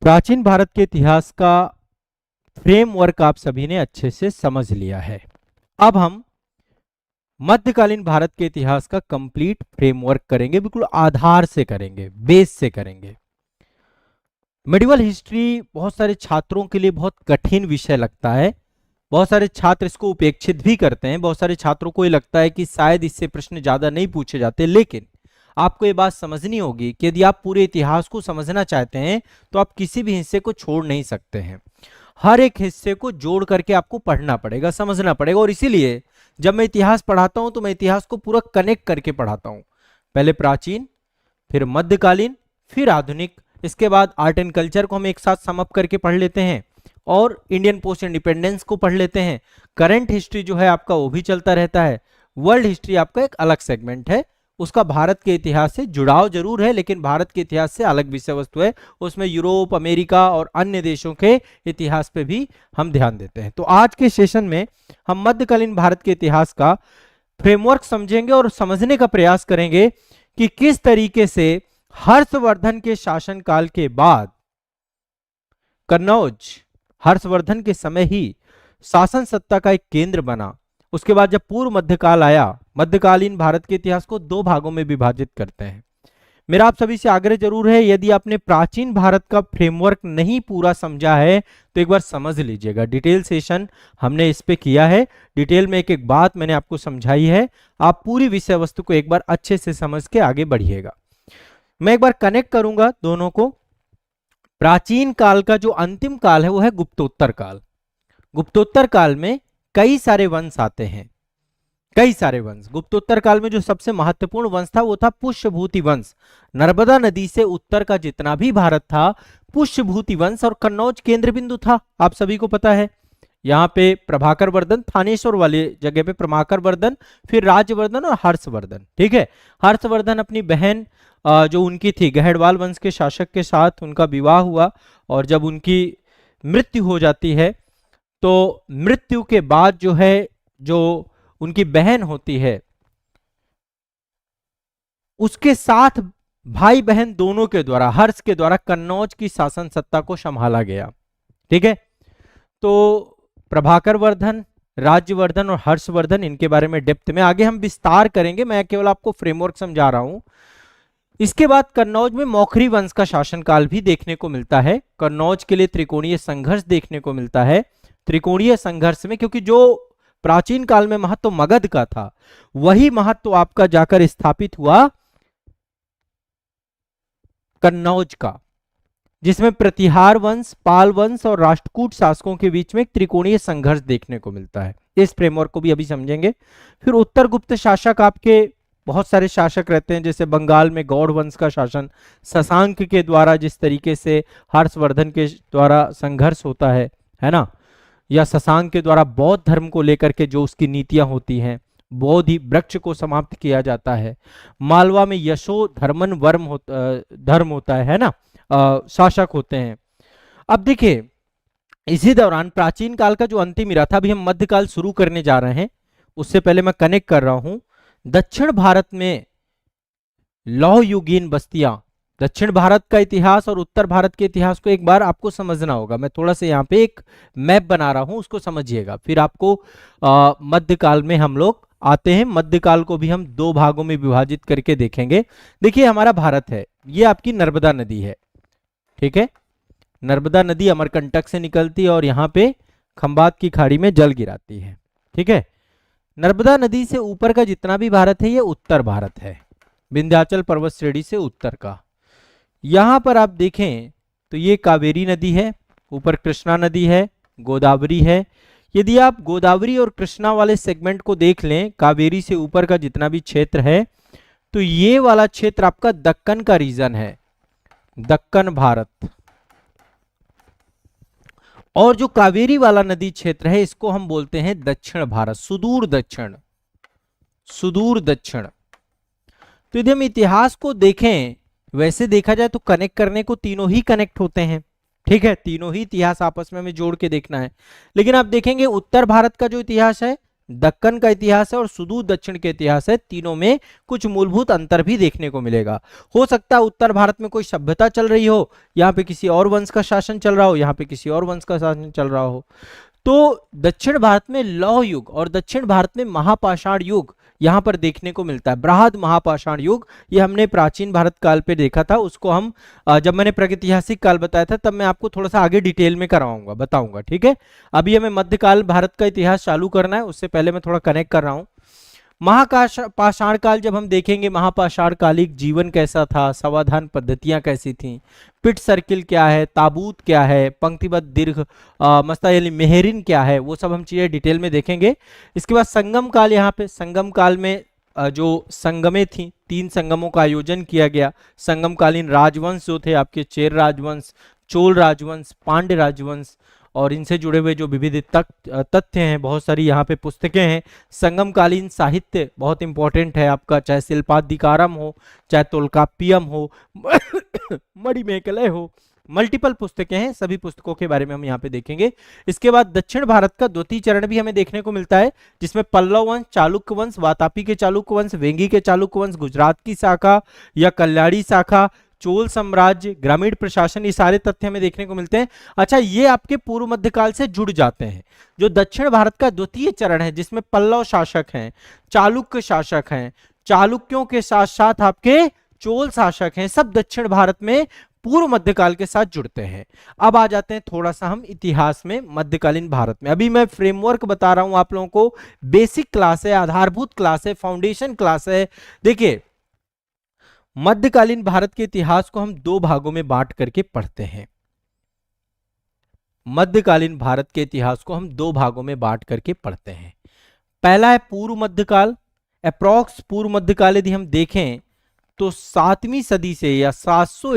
प्राचीन भारत के इतिहास का फ्रेमवर्क आप सभी ने अच्छे से समझ लिया है। अब हम मध्यकालीन भारत के इतिहास का कंप्लीट फ्रेमवर्क करेंगे, बिल्कुल आधार से करेंगे, बेस से करेंगे। मेडिवल हिस्ट्री बहुत सारे छात्रों के लिए बहुत कठिन विषय लगता है। बहुत सारे छात्र इसको उपेक्षित भी करते हैं। बहुत सारे छात्रों को ये लगता है कि शायद इससे प्रश्न ज्यादा नहीं पूछे जाते, लेकिन आपको ये बात समझनी होगी कि यदि आप पूरे इतिहास को समझना चाहते हैं तो आप किसी भी हिस्से को छोड़ नहीं सकते हैं। हर एक हिस्से को जोड़ करके आपको पढ़ना पड़ेगा, समझना पड़ेगा। और इसीलिए जब मैं इतिहास पढ़ाता हूं तो मैं इतिहास को पूरा कनेक्ट करके पढ़ाता हूं। पहले प्राचीन, फिर मध्यकालीन, फिर आधुनिक, इसके बाद आर्ट एंड कल्चर को हम एक साथ सम अप करके पढ़ लेते हैं और इंडियन पोस्ट इंडिपेंडेंस को पढ़ लेते हैं। करंट हिस्ट्री जो है आपका वो भी चलता रहता है। वर्ल्ड हिस्ट्री आपका एक अलग सेगमेंट है, उसका भारत के इतिहास से जुड़ाव जरूर है, लेकिन भारत के इतिहास से अलग विषय वस्तु है। उसमें यूरोप, अमेरिका और अन्य देशों के इतिहास पे भी हम ध्यान देते हैं। तो आज के सेशन में हम मध्यकालीन भारत के इतिहास का फ्रेमवर्क समझेंगे और समझने का प्रयास करेंगे कि किस तरीके से हर्षवर्धन के शासनकाल के बाद कन्नौज हर्षवर्धन के समय ही शासन सत्ता का एक केंद्र बना। उसके बाद जब पूर्व मध्यकाल आया, मध्यकालीन भारत के इतिहास को दो भागों में विभाजित करते हैं। मेरा आप सभी से आग्रह जरूर है, यदि आपने प्राचीन भारत का फ्रेमवर्क नहीं पूरा समझा है तो एक बार समझ लीजिएगा। डिटेल सेशन हमने इस पे किया है, डिटेल में एक एक बात मैंने आपको समझाई है। आप पूरी विषय वस्तु को एक बार अच्छे से समझ के आगे बढ़िएगा। मैं एक बार कनेक्ट करूंगा दोनों को। प्राचीन काल का जो अंतिम काल है वो है गुप्तोत्तर काल। गुप्तोत्तर काल में कई सारे वंश आते हैं, कई सारे वंश। गुप्तोत्तर काल में जो सबसे महत्वपूर्ण वंश था वो था पुष्यभूति वंश। नर्मदा नदी से उत्तर का जितना भी भारत था, पुष्यभूति वंश, और कन्नौज केंद्र बिंदु था, आप सभी को पता है। यहाँ पे प्रभाकर वर्धन, थानेश्वर वाले जगह पे प्रभाकर वर्धन, फिर राज्यवर्धन और हर्षवर्धन। ठीक है, हर्षवर्धन अपनी बहन जो उनकी थी गहड़वाल वंश के शासक के साथ उनका विवाह हुआ, और जब उनकी मृत्यु हो जाती है तो मृत्यु के बाद जो है, जो उनकी बहन होती है, उसके साथ भाई बहन दोनों के द्वारा, हर्ष के द्वारा कन्नौज की शासन सत्ता को संभाला गया। ठीक है, तो प्रभाकर वर्धन, राज्यवर्धन और हर्षवर्धन, इनके बारे में डेप्थ में आगे हम विस्तार करेंगे, मैं केवल आपको फ्रेमवर्क समझा रहा हूं। इसके बाद कन्नौज में मौखरी वंश का शासनकाल भी देखने को मिलता है। कन्नौज के लिए त्रिकोणीय संघर्ष देखने को मिलता है। त्रिकोणीय संघर्ष में, क्योंकि जो प्राचीन काल में महत्व मगध का था, वही महत्व आपका जाकर स्थापित हुआ कन्नौज का, जिसमें प्रतिहार वंश, पाल वंश और राष्ट्रकूट शासकों के बीच में एक त्रिकोणीय संघर्ष देखने को मिलता है। इस फ्रेमवर्क को भी अभी समझेंगे। फिर उत्तर गुप्त शासक, आपके बहुत सारे शासक रहते हैं, जैसे बंगाल में गौड़ वंश का शासन, शशांक के द्वारा जिस तरीके से हर्षवर्धन के द्वारा संघर्ष होता है ना, या शशांक के द्वारा बौद्ध धर्म को लेकर के जो उसकी नीतियां होती हैं, बौद्ध ही वृक्ष को समाप्त किया जाता है। मालवा में यशो धर्मन धर्म होता है ना, शासक होते हैं। अब देखिए, इसी दौरान प्राचीन काल का जो अंतिम इरा था, अभी हम मध्यकाल शुरू करने जा रहे हैं, उससे पहले मैं कनेक्ट कर रहा हूं। दक्षिण भारत में लौह युगीन बस्तियां, दक्षिण भारत का इतिहास और उत्तर भारत के इतिहास को एक बार आपको समझना होगा। मैं थोड़ा सा यहाँ पे एक मैप बना रहा हूं, उसको समझिएगा। फिर आपको मध्यकाल में हम लोग आते हैं। मध्यकाल को भी हम दो भागों में विभाजित करके देखेंगे। देखिए, हमारा भारत है, ये आपकी नर्मदा नदी है। ठीक है, नर्मदा नदी अमरकंटक से निकलती है और यहाँ पे खंबात की खाड़ी में जल गिराती है। ठीक है, नर्मदा नदी से ऊपर का जितना भी भारत है ये उत्तर भारत है, विंध्याचल पर्वत श्रेणी से उत्तर का। यहां पर आप देखें तो ये कावेरी नदी है, ऊपर कृष्णा नदी है, गोदावरी है। यदि आप गोदावरी और कृष्णा वाले सेगमेंट को देख लें, कावेरी से ऊपर का जितना भी क्षेत्र है, तो ये वाला क्षेत्र आपका दक्कन का रीजन है, दक्कन भारत। और जो कावेरी वाला नदी क्षेत्र है, इसको हम बोलते हैं दक्षिण भारत, सुदूर दक्षिण, सुदूर दक्षिण। तो यदि हम इतिहास को देखें, वैसे देखा जाए तो कनेक्ट करने को तीनों ही कनेक्ट होते हैं। ठीक है, तीनों ही इतिहास आपस में हमें जोड़ के देखना है। लेकिन आप देखेंगे उत्तर भारत का जो इतिहास है, दक्कन का इतिहास है और सुदूर दक्षिण के इतिहास है। तीनों में कुछ मूलभूत अंतर भी देखने को मिलेगा। हो सकता है उत्तर भारत में कोई सभ्यता चल रही हो, यहाँ पे किसी और वंश का शासन चल रहा हो, यहाँ पे किसी और वंश का शासन चल रहा हो। तो दक्षिण भारत में लौह युग और दक्षिण भारत में महापाषाण युग यहां पर देखने को मिलता है। बृहद महापाषाण युग ये हमने प्राचीन भारत काल पे देखा था, उसको हम जब मैंने प्रागैतिहासिक काल बताया था तब मैं आपको थोड़ा सा आगे डिटेल में कराऊंगा, बताऊंगा, ठीक है। अभी हमें मध्यकाल भारत का इतिहास चालू करना है, उससे पहले मैं थोड़ा कनेक्ट कर रहा हूं। महापाषाण काल जब हम देखेंगे, महापाषाण कालिक जीवन कैसा था, समाधान पद्धतियां कैसी थी, पिट सर्किल क्या है, ताबूत क्या है, पंक्तिबद्ध दीर्घ मस्ता यानी मेहरिन क्या है, वो सब हम चीजें डिटेल में देखेंगे। इसके बाद संगम काल, यहाँ पे संगम काल में जो संगमें थी, 3 संगमों का आयोजन किया गया। संगमकालीन राजवंश जो थे आपके चेर राजवंश, चोल राजवंश, पांड्य राजवंश और इनसे जुड़े हुए जो विविध तथ्य हैं, बहुत सारी यहाँ पे पुस्तकें हैं। संगमकालीन साहित्य बहुत इंपॉर्टेंट है आपका, चाहे शिल्पाधिकारम हो, चाहे तोलकाप्पियम हो, मणिमेकलय हो, मल्टीपल पुस्तकें हैं, सभी पुस्तकों के बारे में हम यहाँ पे देखेंगे। इसके बाद दक्षिण भारत का द्वितीय चरण भी हमें देखने को मिलता है, जिसमें पल्लव वंश, चालुक्य वंश, वातापी के चालुक्य वंश, वेंगी के चालुक्य वंश, गुजरात की शाखा या कल्याणी शाखा, चोल साम्राज्य, ग्रामीण प्रशासन, ये सारे तथ्य हमें देखने को मिलते हैं। अच्छा, ये आपके पूर्व मध्यकाल से जुड़ जाते हैं। जो दक्षिण भारत का द्वितीय चरण है, जिसमें पल्लव शासक हैं, चालुक्य शासक हैं, चालुक्यों के साथ साथ आपके चोल शासक हैं, सब दक्षिण भारत में पूर्व मध्यकाल के साथ जुड़ते हैं। अब आ जाते हैं थोड़ा सा हम इतिहास में मध्यकालीन भारत में। अभी मैं फ्रेमवर्क बता रहा हूं आप लोगों को, बेसिक क्लास है, आधारभूत क्लास है, फाउंडेशन क्लास है। देखिए, मध्यकालीन भारत के इतिहास को हम 2 भागों में बांट करके पढ़ते हैं। मध्यकालीन भारत के इतिहास को हम 2 भागों में बांट करके पढ़ते हैं। पहला है पूर्व मध्यकाल, अप्रॉक्स पूर्व मध्यकाल यदि हम देखें तो 7वीं सदी से या 700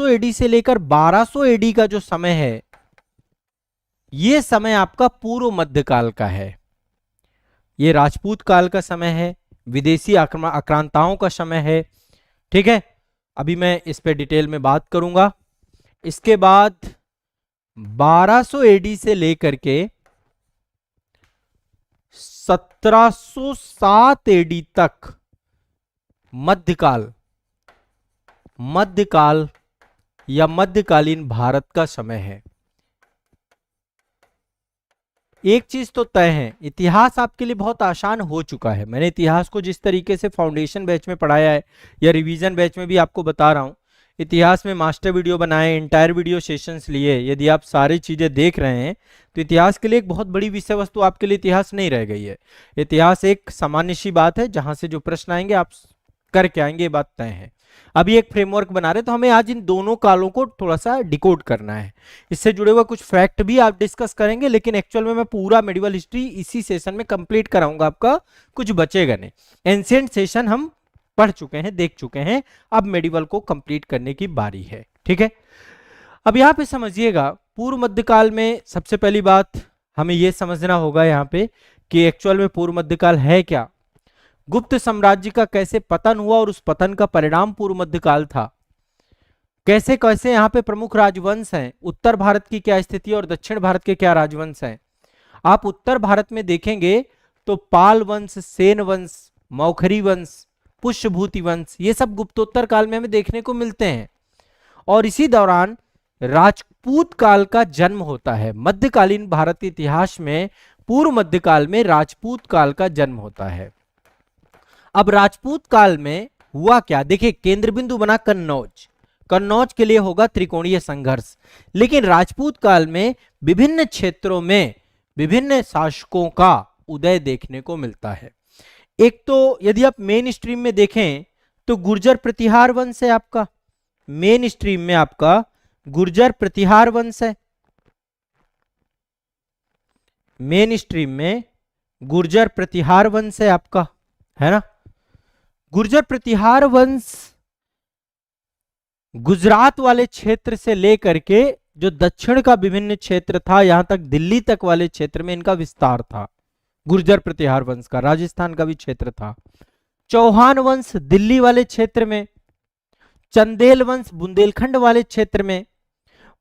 एडी से लेकर 1200 एडी का जो समय है, यह समय आपका पूर्व मध्यकाल का है। यह राजपूत काल का समय है, विदेशी आक्रांताओं का समय है, ठीक है। अभी मैं इस पे डिटेल में बात करूंगा। इसके बाद 1200 एडी से लेकर के 1707 एडी तक मध्यकाल या मध्यकालीन भारत का समय है। एक चीज तो तय है, इतिहास आपके लिए बहुत आसान हो चुका है। मैंने इतिहास को जिस तरीके से फाउंडेशन बैच में पढ़ाया है या रिवीजन बैच में भी आपको बता रहा हूं, इतिहास में मास्टर वीडियो बनाए, इंटायर वीडियो सेशंस लिए, यदि आप सारी चीजें देख रहे हैं तो इतिहास के लिए एक बहुत बड़ी विषय वस्तु आपके लिए इतिहास नहीं रह गई है। इतिहास एक सामान्य सी बात है, जहां से जो प्रश्न आएंगे आप करके आएंगे, ये बात तय है। अभी एक फ्रेमवर्क बना रहे तो हमें आज इन दोनों कालों को थोड़ा सा डिकोड करना है। इससे जुड़े हुए कुछ फैक्ट भी आप डिस्कस करेंगे, लेकिन एक्चुअल में मैं पूरा मेडिवल हिस्ट्री इसी सेशन में कंप्लीट कराऊंगा, आपका कुछ बचेगा नहीं। एंशिएंट सेशन हम पढ़ चुके हैं, देख चुके हैं, अब मेडिवल को कंप्लीट करने की बारी है, ठीक है। अब यहाँ पे समझिएगा, पूर्व मध्यकाल में सबसे पहली बात हमें यह समझना होगा यहाँ पे कि एक्चुअल में पूर्व मध्यकाल है क्या, गुप्त साम्राज्य का कैसे पतन हुआ और उस पतन का परिणाम पूर्व मध्यकाल था, कैसे कैसे यहाँ पे प्रमुख राजवंश हैं, उत्तर भारत की क्या स्थिति और दक्षिण भारत के क्या राजवंश हैं। आप उत्तर भारत में देखेंगे तो पाल वंश, सेन वंश, मौखरी वंश, पुष्यभूति वंश, ये सब गुप्तोत्तर काल में हमें देखने को मिलते हैं। और इसी दौरान राजपूत काल का जन्म होता है। मध्यकालीन भारतीय इतिहास में पूर्व मध्यकाल में राजपूत काल का जन्म होता है। अब राजपूत काल में हुआ क्या, देखिए केंद्र बिंदु बना कन्नौज, कन्नौज के लिए होगा त्रिकोणीय संघर्ष। लेकिन राजपूत काल में विभिन्न क्षेत्रों में विभिन्न शासकों का उदय देखने को मिलता है। एक तो यदि आप मेन स्ट्रीम में देखें तो गुर्जर प्रतिहार वंश है आपका, मेन स्ट्रीम में आपका गुर्जर प्रतिहार वंश है, मेन स्ट्रीम में गुर्जर प्रतिहार वंश है आपका, है ना। गुर्जर प्रतिहार वंश गुजरात वाले क्षेत्र से लेकर के जो दक्षिण का विभिन्न क्षेत्र था, यहां तक दिल्ली तक वाले क्षेत्र में इनका विस्तार था। गुर्जर प्रतिहार वंश का राजस्थान का भी क्षेत्र था। चौहान वंश दिल्ली वाले क्षेत्र में, चंदेल वंश बुंदेलखंड वाले क्षेत्र में,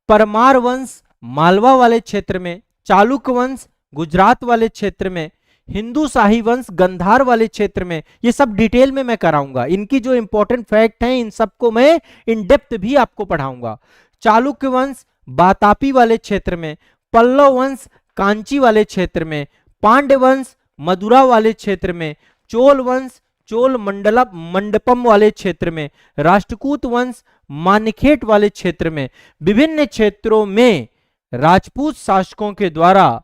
परमार वंश मालवा वाले क्षेत्र में, चालुक्य वंश गुजरात वाले क्षेत्र में, हिंदू शाही वंश गंधार वाले क्षेत्र में, ये सब डिटेल में मैं कराऊंगा। इनकी जो इंपॉर्टेंट फैक्ट हैं इन सबको मैं इन डेप्थ भी आपको पढ़ाऊंगा। चालुक्य वंश बातापी वाले क्षेत्र में, पल्लव वंश कांची वाले क्षेत्र में, पांड्य वंश मदुरा वाले क्षेत्र में, चोल वंश चोल मंडपम वाले क्षेत्र में, राष्ट्रकूट वंश मानखेट वाले क्षेत्र में, विभिन्न क्षेत्रों में राजपूत शासकों के द्वारा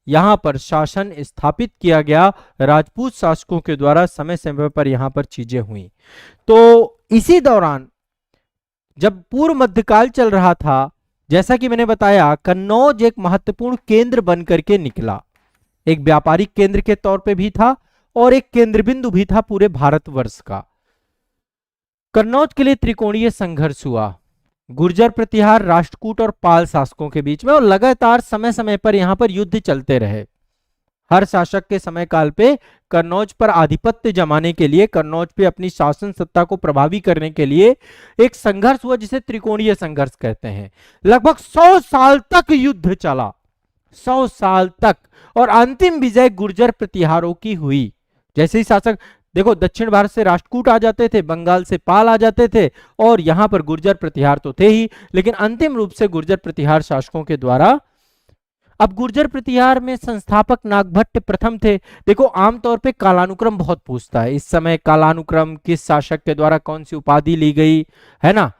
यहां पर शासन स्थापित किया गया। राजपूत शासकों के द्वारा समय समय पर यहां पर चीजें हुई। तो इसी दौरान जब पूर्व मध्यकाल चल रहा था, जैसा कि मैंने बताया, कन्नौज एक महत्वपूर्ण केंद्र बनकर के निकला। एक व्यापारिक केंद्र के तौर पे भी था और एक केंद्र बिंदु भी था पूरे भारतवर्ष का। कन्नौज के लिए त्रिकोणीय संघर्ष हुआ गुर्जर प्रतिहार, राष्ट्रकूट और पाल शासकों के बीच में, और लगातार समय समय पर यहां पर युद्ध चलते रहे। हर शासक के समय काल पे कन्नौज पर आधिपत्य जमाने के लिए, कन्नौज पे अपनी शासन सत्ता को प्रभावी करने के लिए एक संघर्ष हुआ जिसे त्रिकोणीय संघर्ष कहते हैं। लगभग 100 साल तक युद्ध चला, 100 साल तक, और अंतिम विजय गुर्जर प्रतिहारों की हुई। जैसे ही शासक, देखो दक्षिण भारत से राष्ट्रकूट आ जाते थे, बंगाल से पाल आ जाते थे, और यहां पर गुर्जर प्रतिहार तो थे ही, लेकिन अंतिम रूप से गुर्जर प्रतिहार शासकों के द्वारा। अब गुर्जर प्रतिहार में संस्थापक नागभट्ट प्रथम थे। देखो आमतौर पे कालानुक्रम बहुत पूछता है, इस समय कालानुक्रम किस शासक के द्वारा कौन सी उपाधि ली गई है ना।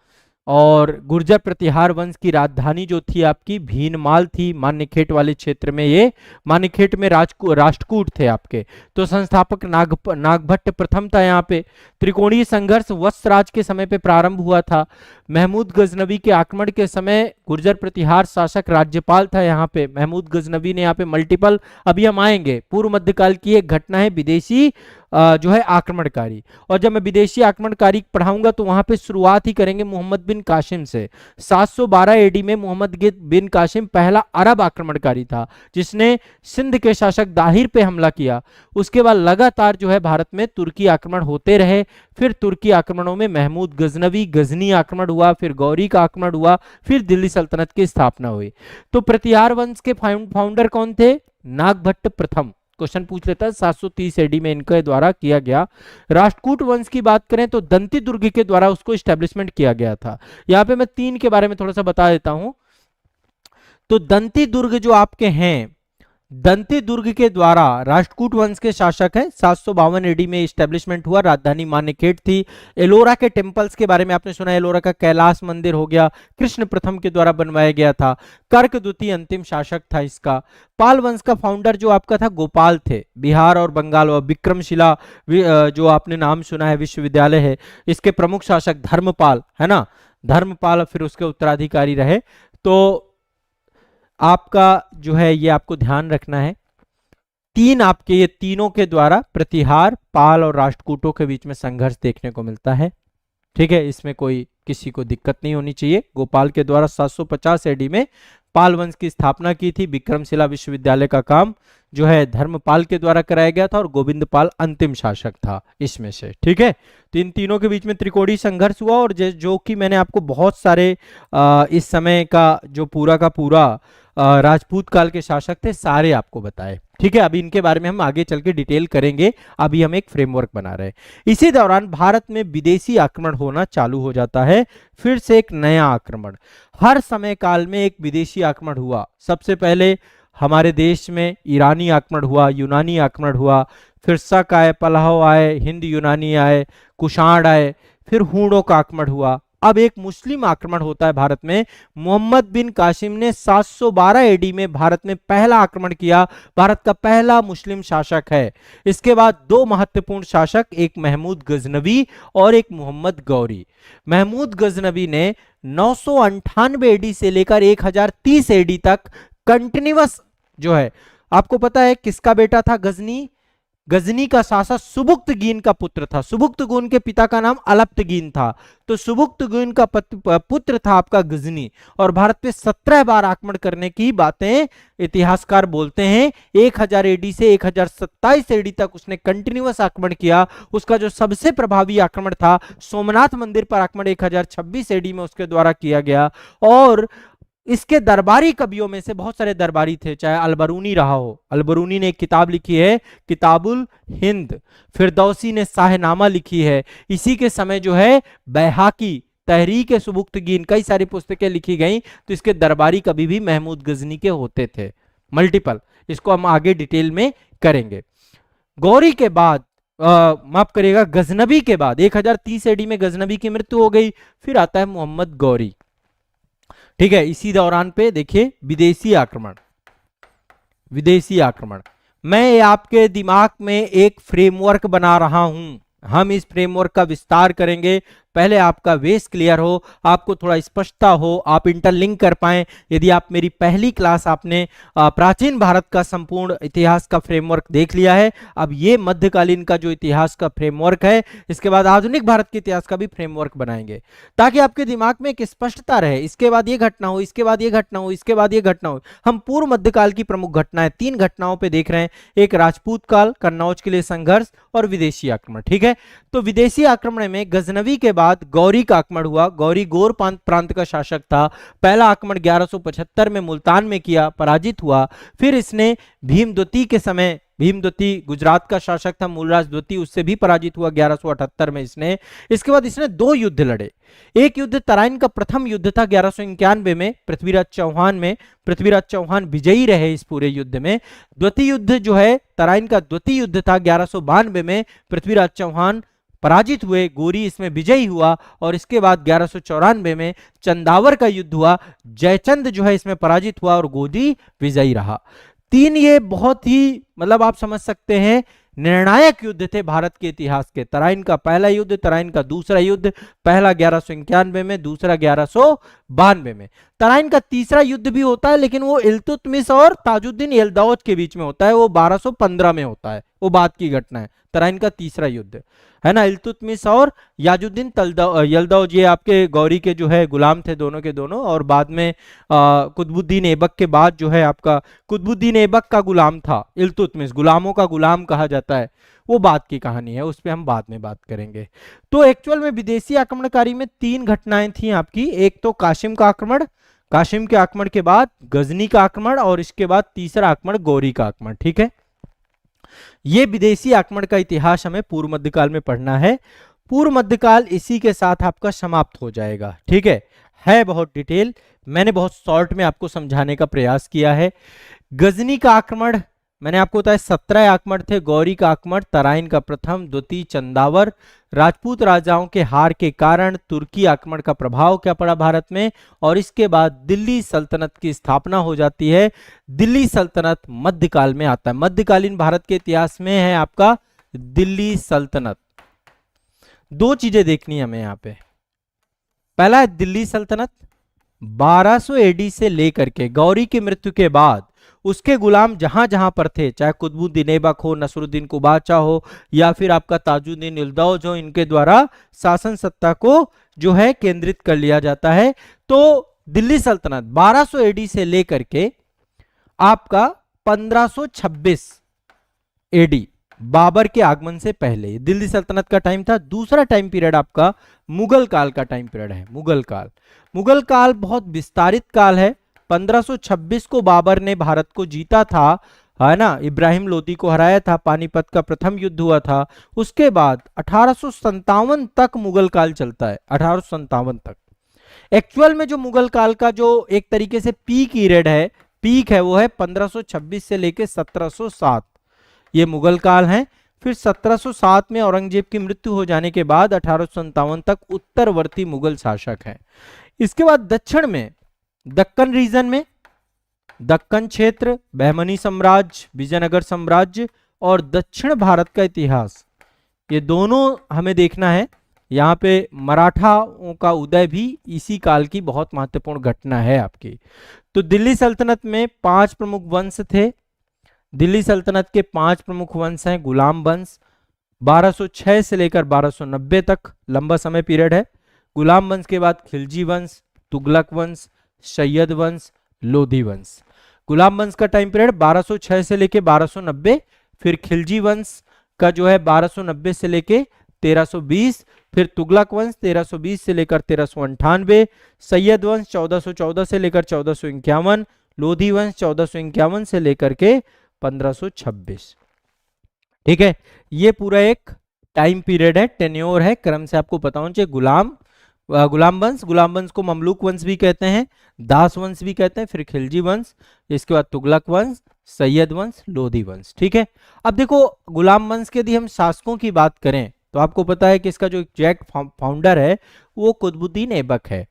और गुर्जर प्रतिहार वंश की राजधानी जो थी आपकी भीनमाल थी, मान्यखेट वाले क्षेत्र में, ये मान्यखेट में राष्ट्रकूट थे आपके। तो संस्थापक नागभट्ट प्रथम था यहाँ पे। त्रिकोणीय संघर्ष वत्सराज के समय पे प्रारंभ हुआ था। महमूद गजनवी के आक्रमण के समय गुर्जर प्रतिहार शासक राज्यपाल था यहाँ पे। महमूद गजनवी ने यहाँ पे मल्टीपल, अभी हम आएंगे, पूर्व मध्यकाल की एक घटना है विदेशी जो है आक्रमणकारी, और जब मैं विदेशी आक्रमणकारी पढ़ाऊंगा तो वहां पे शुरुआत ही करेंगे मोहम्मद बिन कासिम से। 712 एडी में मोहम्मद बिन कासिम पहला अरब आक्रमणकारी था जिसने सिंध के शासक दाहिर पे हमला किया। उसके बाद लगातार जो है भारत में तुर्की आक्रमण होते रहे। फिर तुर्की आक्रमणों में महमूद गजनवी गजनी आक्रमण हुआ, फिर गौरी का आक्रमण हुआ, फिर दिल्ली सल्तनत की स्थापना हुई। तो प्रतिहार वंश के फाउंडर कौन थे? नागभट्ट प्रथम। क्वेश्चन पूछ लेता है, 730 एडी में इनके द्वारा किया गया। राष्ट्रकूट वंश की बात करें तो दंती दुर्ग के द्वारा उसको एस्टेब्लिशमेंट किया गया था। यहां पे मैं 3 के बारे में थोड़ा सा बता देता हूं। तो दंती दुर्ग जो आपके हैं, दंती दुर्ग के द्वारा राष्ट्रकूट वंश के शासक हैं। 752 एडी में एस्टेब्लिशमेंट हुआ, राजधानी मान्यखेट थी। एलोरा के टेम्पल्स के बारे में आपने सुना, एलोरा का कैलाश मंदिर हो गया, कृष्ण प्रथम के द्वारा बनवाया गया था। कर्क द्वितीय अंतिम शासक था इसका। पाल वंश का फाउंडर जो आपका था गोपाल थे। बिहार और बंगाल और विक्रमशिला जो आपने नाम सुना है विश्वविद्यालय है, इसके प्रमुख शासक धर्मपाल है ना, धर्मपाल फिर उसके उत्तराधिकारी रहे। तो आपका जो है ये आपको ध्यान रखना है, 3 आपके ये तीनों के द्वारा प्रतिहार, पाल और राष्ट्रकूटों के बीच में संघर्ष देखने को मिलता है। ठीक है, इसमें कोई किसी को दिक्कत नहीं होनी चाहिए। गोपाल के द्वारा 750 एडी में पाल वंश की स्थापना की थी। विक्रमशिला विश्वविद्यालय का काम जो है धर्मपाल के द्वारा कराया गया था और गोविंद पाल अंतिम शासक था इसमें से। ठीक है, तो इन तीनों के बीच में त्रिकोणीय संघर्ष हुआ, और जो कि मैंने आपको बहुत सारे इस समय का जो पूरा का पूरा राजपूत काल के शासक थे सारे आपको बताए। ठीक है, अभी इनके बारे में हम आगे चल के डिटेल करेंगे, अभी हम एक फ्रेमवर्क बना रहे हैं। इसी दौरान भारत में विदेशी आक्रमण होना चालू हो जाता है, फिर से एक नया आक्रमण। हर समय काल में एक विदेशी आक्रमण हुआ। सबसे पहले हमारे देश में ईरानी आक्रमण हुआ, यूनानी आक्रमण हुआ, फिर शक आए, पलाहव आए, हिंद यूनानी आए, कुषाण आए, फिर हूणों का आक्रमण हुआ। अब एक मुस्लिम आक्रमण होता है भारत में। मोहम्मद बिन कासिम ने 712 एडी में भारत में पहला आक्रमण किया। भारत का पहला मुस्लिम शासक है। इसके बाद 2 महत्वपूर्ण शासक, एक महमूद गजनवी और एक मोहम्मद गौरी। महमूद गजनवी ने 998 एडी से लेकर 1030 एडी तक कंटिन्यूअस जो है, आपको पता है किसका बेटा था गजनी? गजनी का शासक सुबुक्तगीन का पुत्र था। सुबुक्तगीन के पिता का नाम अलप्तगीन था, तो सुबुक्तगीन का पुत्र था आपका गजनी, और भारत पे 17 बार आक्रमण करने की बातें इतिहासकार बोलते हैं। 1000 एडी से 1027 एडी तक उसने कंटिन्यूअस आक्रमण किया। उसका जो सबसे प्रभावी आक्रमण था सोमनाथ मंदिर पर आक्रमण 1026 एडी में उसके द्वारा किया गया, और इसके दरबारी कवियों में से बहुत सारे दरबारी थे, चाहे अलबरूनी रहा हो, अलबरूनी ने एक किताब लिखी है किताबुल हिंद, फिरदौसी ने शाहनामा लिखी है, इसी के समय जो है बैहाकी, तहरीक सुबुक्तगीन, कई सारी पुस्तकें लिखी गई। तो इसके दरबारी कवि भी महमूद गजनी के होते थे, मल्टीपल। इसको हम आगे डिटेल में करेंगे। गौरी के बाद माफ करिएगा, गजनबी के बाद 1030 एडी में गजनबी की मृत्यु हो गई। फिर आता है मोहम्मद गौरी, ठीक है। इसी दौरान पे देखिए विदेशी आक्रमण, विदेशी आक्रमण। मैं आपके दिमाग में एक फ्रेमवर्क बना रहा हूं, हम इस फ्रेमवर्क का विस्तार करेंगे। पहले आपका बेस क्लियर हो, आपको थोड़ा स्पष्टता हो, आप इंटरलिंक कर पाएं। यदि आप मेरी पहली क्लास आपने प्राचीन भारत का संपूर्ण इतिहास का फ्रेमवर्क देख लिया है, अब ये मध्यकालीन का जो इतिहास का फ्रेमवर्क है, इसके बाद आधुनिक भारत के इतिहास का भी फ्रेमवर्क बनाएंगे, ताकि आपके दिमाग में एक स्पष्टता रहे। इसके बाद ये घटना हो, इसके बाद ये घटना हो, इसके बाद ये घटना हो। हम पूर्व मध्यकाल की प्रमुख घटनाएं 3 घटनाओं पे देख रहे हैं, एक राजपूत काल, कन्नौज के लिए संघर्ष और विदेशी आक्रमण, ठीक है। तो विदेशी आक्रमण में गजनवी के बाद गौरी का आक्रमण हुआ। गौरी गोर प्रांत का शासक था। पहला आक्रमण 1175 में मुल्तान में किया, पराजित हुआ। फिर इसने भीमद्वितीय के समय, भीमद्वितीय गुजरात का शासक था, मूलराज द्वितीय, उससे भी पराजित हुआ 1178 में इसने। इसके बाद इसने 2 युद्ध लड़े। एक युद्ध तराइन का प्रथम युद्ध था 1191 में पृथ्वीराज चौहान में, पृथ्वीराज चौहान विजयी रहे इस पूरे युद्ध में। द्वितीय युद्ध जो है तराइन का द्वितीय युद्ध था 1192 में, पृथ्वीराज चौहान पराजित हुए, गोरी इसमें विजयी हुआ। और इसके बाद 1194 में चंदावर का युद्ध हुआ, जयचंद जो है इसमें पराजित हुआ और गोरी विजयी रहा। 3 ये बहुत ही मतलब आप समझ सकते हैं निर्णायक युद्ध थे भारत के इतिहास के। तराइन का पहला युद्ध, तराइन का दूसरा युद्ध, पहला 1191 में, दूसरा 1192 में। तराइन का तीसरा युद्ध भी होता है, लेकिन वो इल्तुतमिश और ताजुद्दीन यल्दावज के बीच में होता है, वो 1215 में होता है, वो बाद की घटना है। तराइन का तीसरा युद्ध है ना, इल्तुतमिश और याजुद्दीन यल्दावज, ये आपके गौरी के जो है गुलाम थे दोनों के दोनों। और बाद में कुतुबुद्दीन ऐबक के बाद जो है आपका कुतुबुद्दीन ऐबक का गुलाम था इल्तुतमिश, गुलामों का गुलाम कहा जाता है, वो बात की कहानी है, उस पर हम बाद में बात करेंगे। तो एक्चुअल में विदेशी आक्रमणकारी में 3 घटनाएं थी आपकी। एक तो कासिम का आक्रमण, कासिम के आक्रमण के बाद गजनी का आक्रमण, और इसके बाद तीसरा आक्रमण गौरी का आक्रमण, ठीक है। ये विदेशी आक्रमण का इतिहास हमें पूर्व मध्यकाल में पढ़ना है। पूर्व मध्यकाल इसी के साथ आपका समाप्त हो जाएगा, ठीक है बहुत डिटेल, मैंने बहुत शॉर्ट में आपको समझाने का प्रयास किया है। गजनी का आक्रमण मैंने आपको बताया 17 आक्रमण थे। गौरी का आक्रमण तराइन का प्रथम, द्वितीय चंदावर, राजपूत राजाओं के हार के कारण तुर्की आक्रमण का प्रभाव क्या पड़ा भारत में, और इसके बाद दिल्ली सल्तनत की स्थापना हो जाती है। दिल्ली सल्तनत मध्यकाल में आता है, मध्यकालीन भारत के इतिहास में है आपका दिल्ली सल्तनत। 2 चीजें देखनी है हमें यहाँ पे। पहला है दिल्ली सल्तनत 1200 एडी से लेकर के गौरी की मृत्यु के बाद उसके गुलाम जहां जहां पर थे, चाहे कुतुबुद्दीन ऐबक हो, नसरुद्दीन कुबाचा हो, या फिर आपका ताजुद्दीन यल्दावज हो, इनके द्वारा शासन सत्ता को जो है केंद्रित कर लिया जाता है। तो दिल्ली सल्तनत 1200 एडी से लेकर के आपका 1526 एडी, बाबर के आगमन से पहले दिल्ली सल्तनत का टाइम था। दूसरा टाइम पीरियड आपका मुगल काल का टाइम पीरियड है। मुगल काल, मुगल काल बहुत विस्तारित काल है। 1526 को बाबर ने भारत को जीता था, है ना, इब्राहिम लोदी को हराया था, पानीपत का प्रथम युद्ध हुआ था। उसके बाद 1857 तक मुगल काल चलता है, 1857 तक। एक्चुअल में जो मुगल काल का जो एक तरीके से पीक पीरियड है, पीक है, वो है 1526 से लेके 1707, ये मुगल काल है। फिर 1707 में औरंगजेब की मृत्यु हो जाने के बाद 1857 तक उत्तरवर्ती मुगल शासक हैं। इसके बाद दक्षिण में, दक्कन रीजन में, दक्कन क्षेत्र, बहमनी साम्राज्य, विजयनगर साम्राज्य और दक्षिण भारत का इतिहास, ये दोनों हमें देखना है। यहाँ पे मराठाओं का उदय भी इसी काल की बहुत महत्वपूर्ण घटना है आपकी। तो दिल्ली सल्तनत में 5 प्रमुख वंश थे। दिल्ली सल्तनत के 5 प्रमुख वंश हैं। गुलाम वंश 1206 से लेकर 1290 तक लंबा समय पीरियड है। गुलाम वंश के बाद खिलजी वंश, तुगलक वंश, सैयद वंश, लोधी वंश। गुलाम वंश का टाइम पीरियड 1206 से लेके 1290, फिर खिलजी वंश का जो है 1290 से लेके 1320, फिर तुगलक वंश 1320 से लेकर 1398, सैयद वंश 1414 से लेकर 1451, लोधी वंश 1451 से लेकर के 1526। ठीक है, ये पूरा एक टाइम पीरियड है, टेन्योर है, क्रम से आपको पता होना चाहिए। गुलाम वंश को ममलूक वंश भी कहते हैं, दास वंश भी कहते हैं, फिर खिलजी वंश, इसके बाद तुगलक वंश, सैयद वंश, लोधी वंश। ठीक है, अब देखो गुलाम वंश के यदि हम शासकों की बात करें तो आपको पता है कि इसका जो एग्जैक्ट फाउंडर है वो कुतुबुद्दीन ऐबक है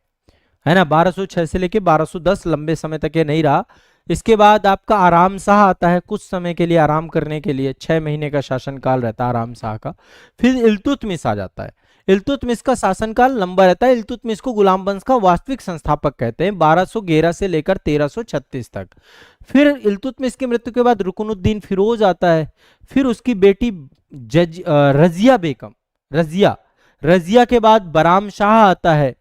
ना। 1206 से लेके 1210 लंबे समय तक ये नहीं रहा। इसके बाद आपका आराम शाह आता है, कुछ समय के लिए आराम करने के लिए, 6 महीने का शासनकाल रहता है आराम शाह का। फिर इल्तुतमिश आ जाता है, इल्तुतमिश का शासनकाल लंबा रहता है। इल्तुतमिश को गुलाम वंश का वास्तविक संस्थापक कहते हैं, 1211 से लेकर 1336 तक। फिर इल्तुतमिश की मृत्यु के बाद रुकनुद्दीन फिरोज आता है, फिर उसकी बेटी रजिया बेगम, रजिया के बाद बहराम शाह आता है,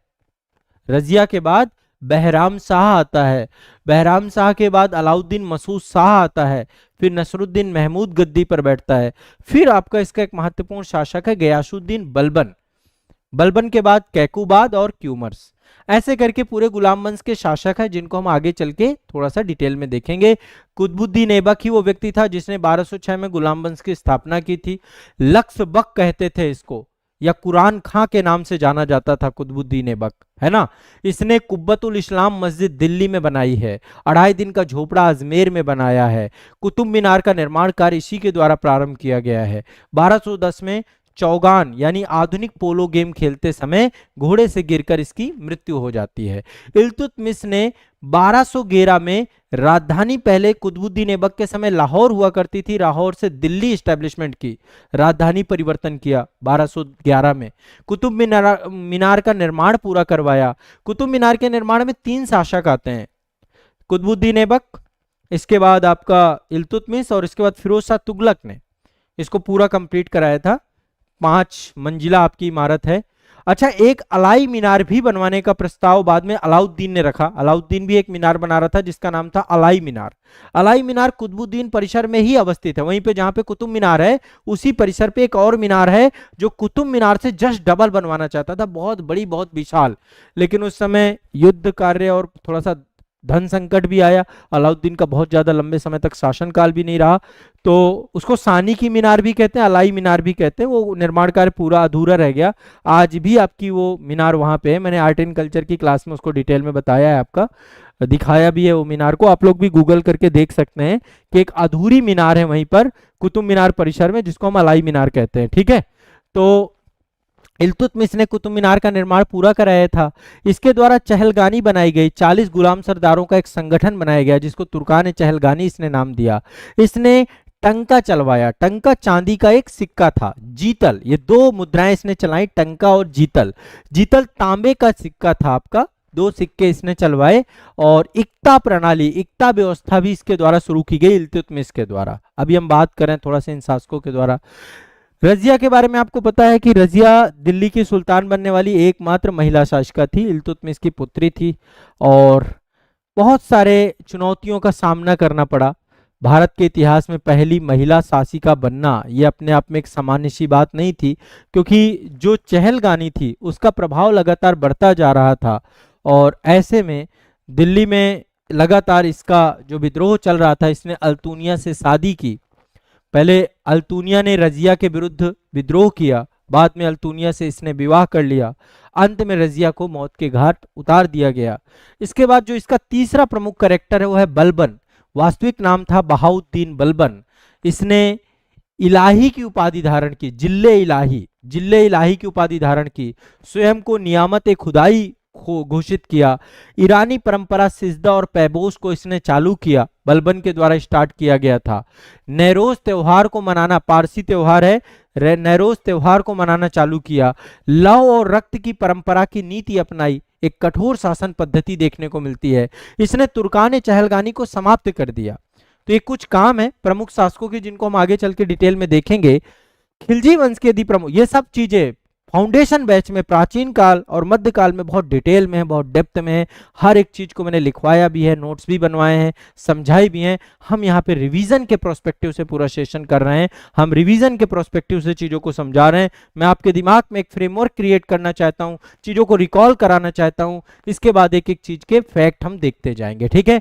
रजिया के बाद बहराम शाह आता है, बहराम शाह के बाद अलाउद्दीन मसूद शाह आता है, फिर नसरुद्दीन महमूद गद्दी पर बैठता है। फिर आपका इसका एक महत्वपूर्ण शासक है गयासुद्दीन बलबन के बाद कैकुबाद और क्यूमर्स। ऐसे करके पूरे गुलाम वंश के शासक हैं जिनको हम आगे चल के थोड़ा सा डिटेल में देखेंगे। कुतुबुद्दीन ऐबक ही वो व्यक्ति था जिसने 1206 में गुलाम वंश की स्थापना की थी। लक्स बक कहते थे इसको, या कुरान खां के नाम से जाना जाता था कुतुबुद्दीन ऐबक, है ना। इसने कुब्बतुल इस्लाम मस्जिद दिल्ली में बनाई है, 2.5 दिन का झोपड़ा अजमेर में बनाया है, कुतुब मीनार का निर्माण कार्य इसी के द्वारा प्रारंभ किया गया है। 1210 में चौगान यानी आधुनिक पोलो गेम खेलते समय घोड़े से गिरकर इसकी मृत्यु हो जाती है। इल्तुतमिश ने 1211 में राजधानी, पहले कुतुबुद्दीन ऐबक के समय लाहौर हुआ करती थी, लाहौर से दिल्ली एस्टेब्लिशमेंट की, राजधानी परिवर्तन किया 1211 में। कुतुब मीनार का निर्माण पूरा करवाया। कुतुब मीनार के निर्माण में 3 शासक आते हैं, कुतुबुद्दीन ऐबक, इसके बाद आपका इल्तुतमिश और इसके बाद फिरोज शाह तुगलक ने इसको पूरा कंप्लीट कराया था। 5 मंजिला आपकी इमारत है। अच्छा, एक अलाई मीनार भी बनवाने का प्रस्ताव बाद में अलाउद्दीन ने रखा। अलाउद्दीन भी एक मीनार बना रहा था जिसका नाम था अलाई मीनार। अलाई मीनार कुतुबुद्दीन परिसर में ही अवस्थित है, वहीं पे जहां पे कुतुब मीनार है उसी परिसर पे एक और मीनार है जो कुतुब मीनार से जस्ट डबल बनवाना चाहता था, बहुत बड़ी, बहुत विशाल। लेकिन उस समय युद्ध कार्य और थोड़ा सा धन संकट भी आया, अलाउद्दीन का बहुत ज्यादा लंबे समय तक शासनकाल भी नहीं रहा, तो उसको सानी की मीनार भी कहते हैं, अलाई मीनार भी कहते हैं। वो निर्माण कार्य पूरा अधूरा रह गया। आज भी आपकी वो मीनार वहां पे है, मैंने आर्ट एंड कल्चर की क्लास में उसको डिटेल में बताया है, आपका दिखाया भी है वो मीनार को, आप लोग भी गूगल करके देख सकते हैं कि एक अधूरी मीनार है वहीं पर कुतुब मीनार परिसर में जिसको हम अलाई मीनार कहते हैं। ठीक है, तो इल्तुतमिश ने कुतुब मीनार का निर्माण पूरा कराया था। इसके द्वारा चहलगानी बनाई गई, 40 गुलाम सरदारों का एक संगठन बनाया गया जिसको तुर्कान चहलगानी इसने नाम दिया। इसने टंका चलवाया, टंका चांदी का एक सिक्का था। जीतल, ये 2 मुद्राएं इसने चलाई, टंका और जीतल। जीतल तांबे का सिक्का था आपका, 2 सिक्के इसने चलवाए। और इक्ता प्रणाली, इक्ता व्यवस्था भी इसके द्वारा शुरू की गई इल्तुतमिश के द्वारा। अभी हम बात करें थोड़ा सा इन शासकों के द्वारा। रजिया के बारे में आपको पता है कि रजिया दिल्ली की सुल्तान बनने वाली एकमात्र महिला शासिका थी, इल्तुतमिश की पुत्री थी और बहुत सारे चुनौतियों का सामना करना पड़ा। भारत के इतिहास में पहली महिला शासिका बनना ये अपने आप में एक सामान्य सी बात नहीं थी, क्योंकि जो चहलगानी थी उसका प्रभाव लगातार बढ़ता जा रहा था और ऐसे में दिल्ली में लगातार इसका जो विद्रोह चल रहा था, इसने अल्तुनिया से शादी की। पहले अल्तुनिया ने रजिया के विरुद्ध विद्रोह किया, बाद में अल्तुनिया से इसने विवाह कर लिया। अंत में रजिया को मौत के घाट उतार दिया गया। इसके बाद जो इसका तीसरा प्रमुख कैरेक्टर है वो है बलबन। वास्तविक नाम था बहाउद्दीन बलबन। इसने इलाही की उपाधि धारण की, जिल्ले इलाही की उपाधि धारण की, स्वयं को नियामत खुदाई घोषित किया। ईरानी परंपरा सिजदा और पैबोस को इसने चालू किया, बलबन के द्वारा स्टार्ट किया गया था। नैरोज त्योहार को मनाना, पारसी त्योहार है, नैरोज त्योहार को मनाना चालू किया। लव और रक्त की परंपरा की नीति अपनाई, एक कठोर शासन पद्धति देखने को मिलती है। इसने तुर्कान चहलगानी को समाप्त कर दिया। तो ये कुछ काम है प्रमुख शासकों के जिनको हम आगे चल के डिटेल में देखेंगे। खिलजी वंश के यदि प्रमुख, ये सब चीजें फाउंडेशन बैच में प्राचीन काल और मध्यकाल में बहुत डिटेल में है, बहुत डेप्थ में है, हर एक चीज को मैंने लिखवाया भी है, नोट्स भी बनवाए हैं, समझाए भी हैं। हम यहाँ पे रिवीजन के प्रोस्पेक्टिव से पूरा सेशन कर रहे हैं, हम रिवीजन के प्रोस्पेक्टिव से चीजों को समझा रहे हैं। मैं आपके दिमाग में एक फ्रेमवर्क क्रिएट करना चाहता हूँ, चीजों को रिकॉल कराना चाहता हूँ, इसके बाद एक एक चीज के फैक्ट हम देखते जाएंगे, ठीक है।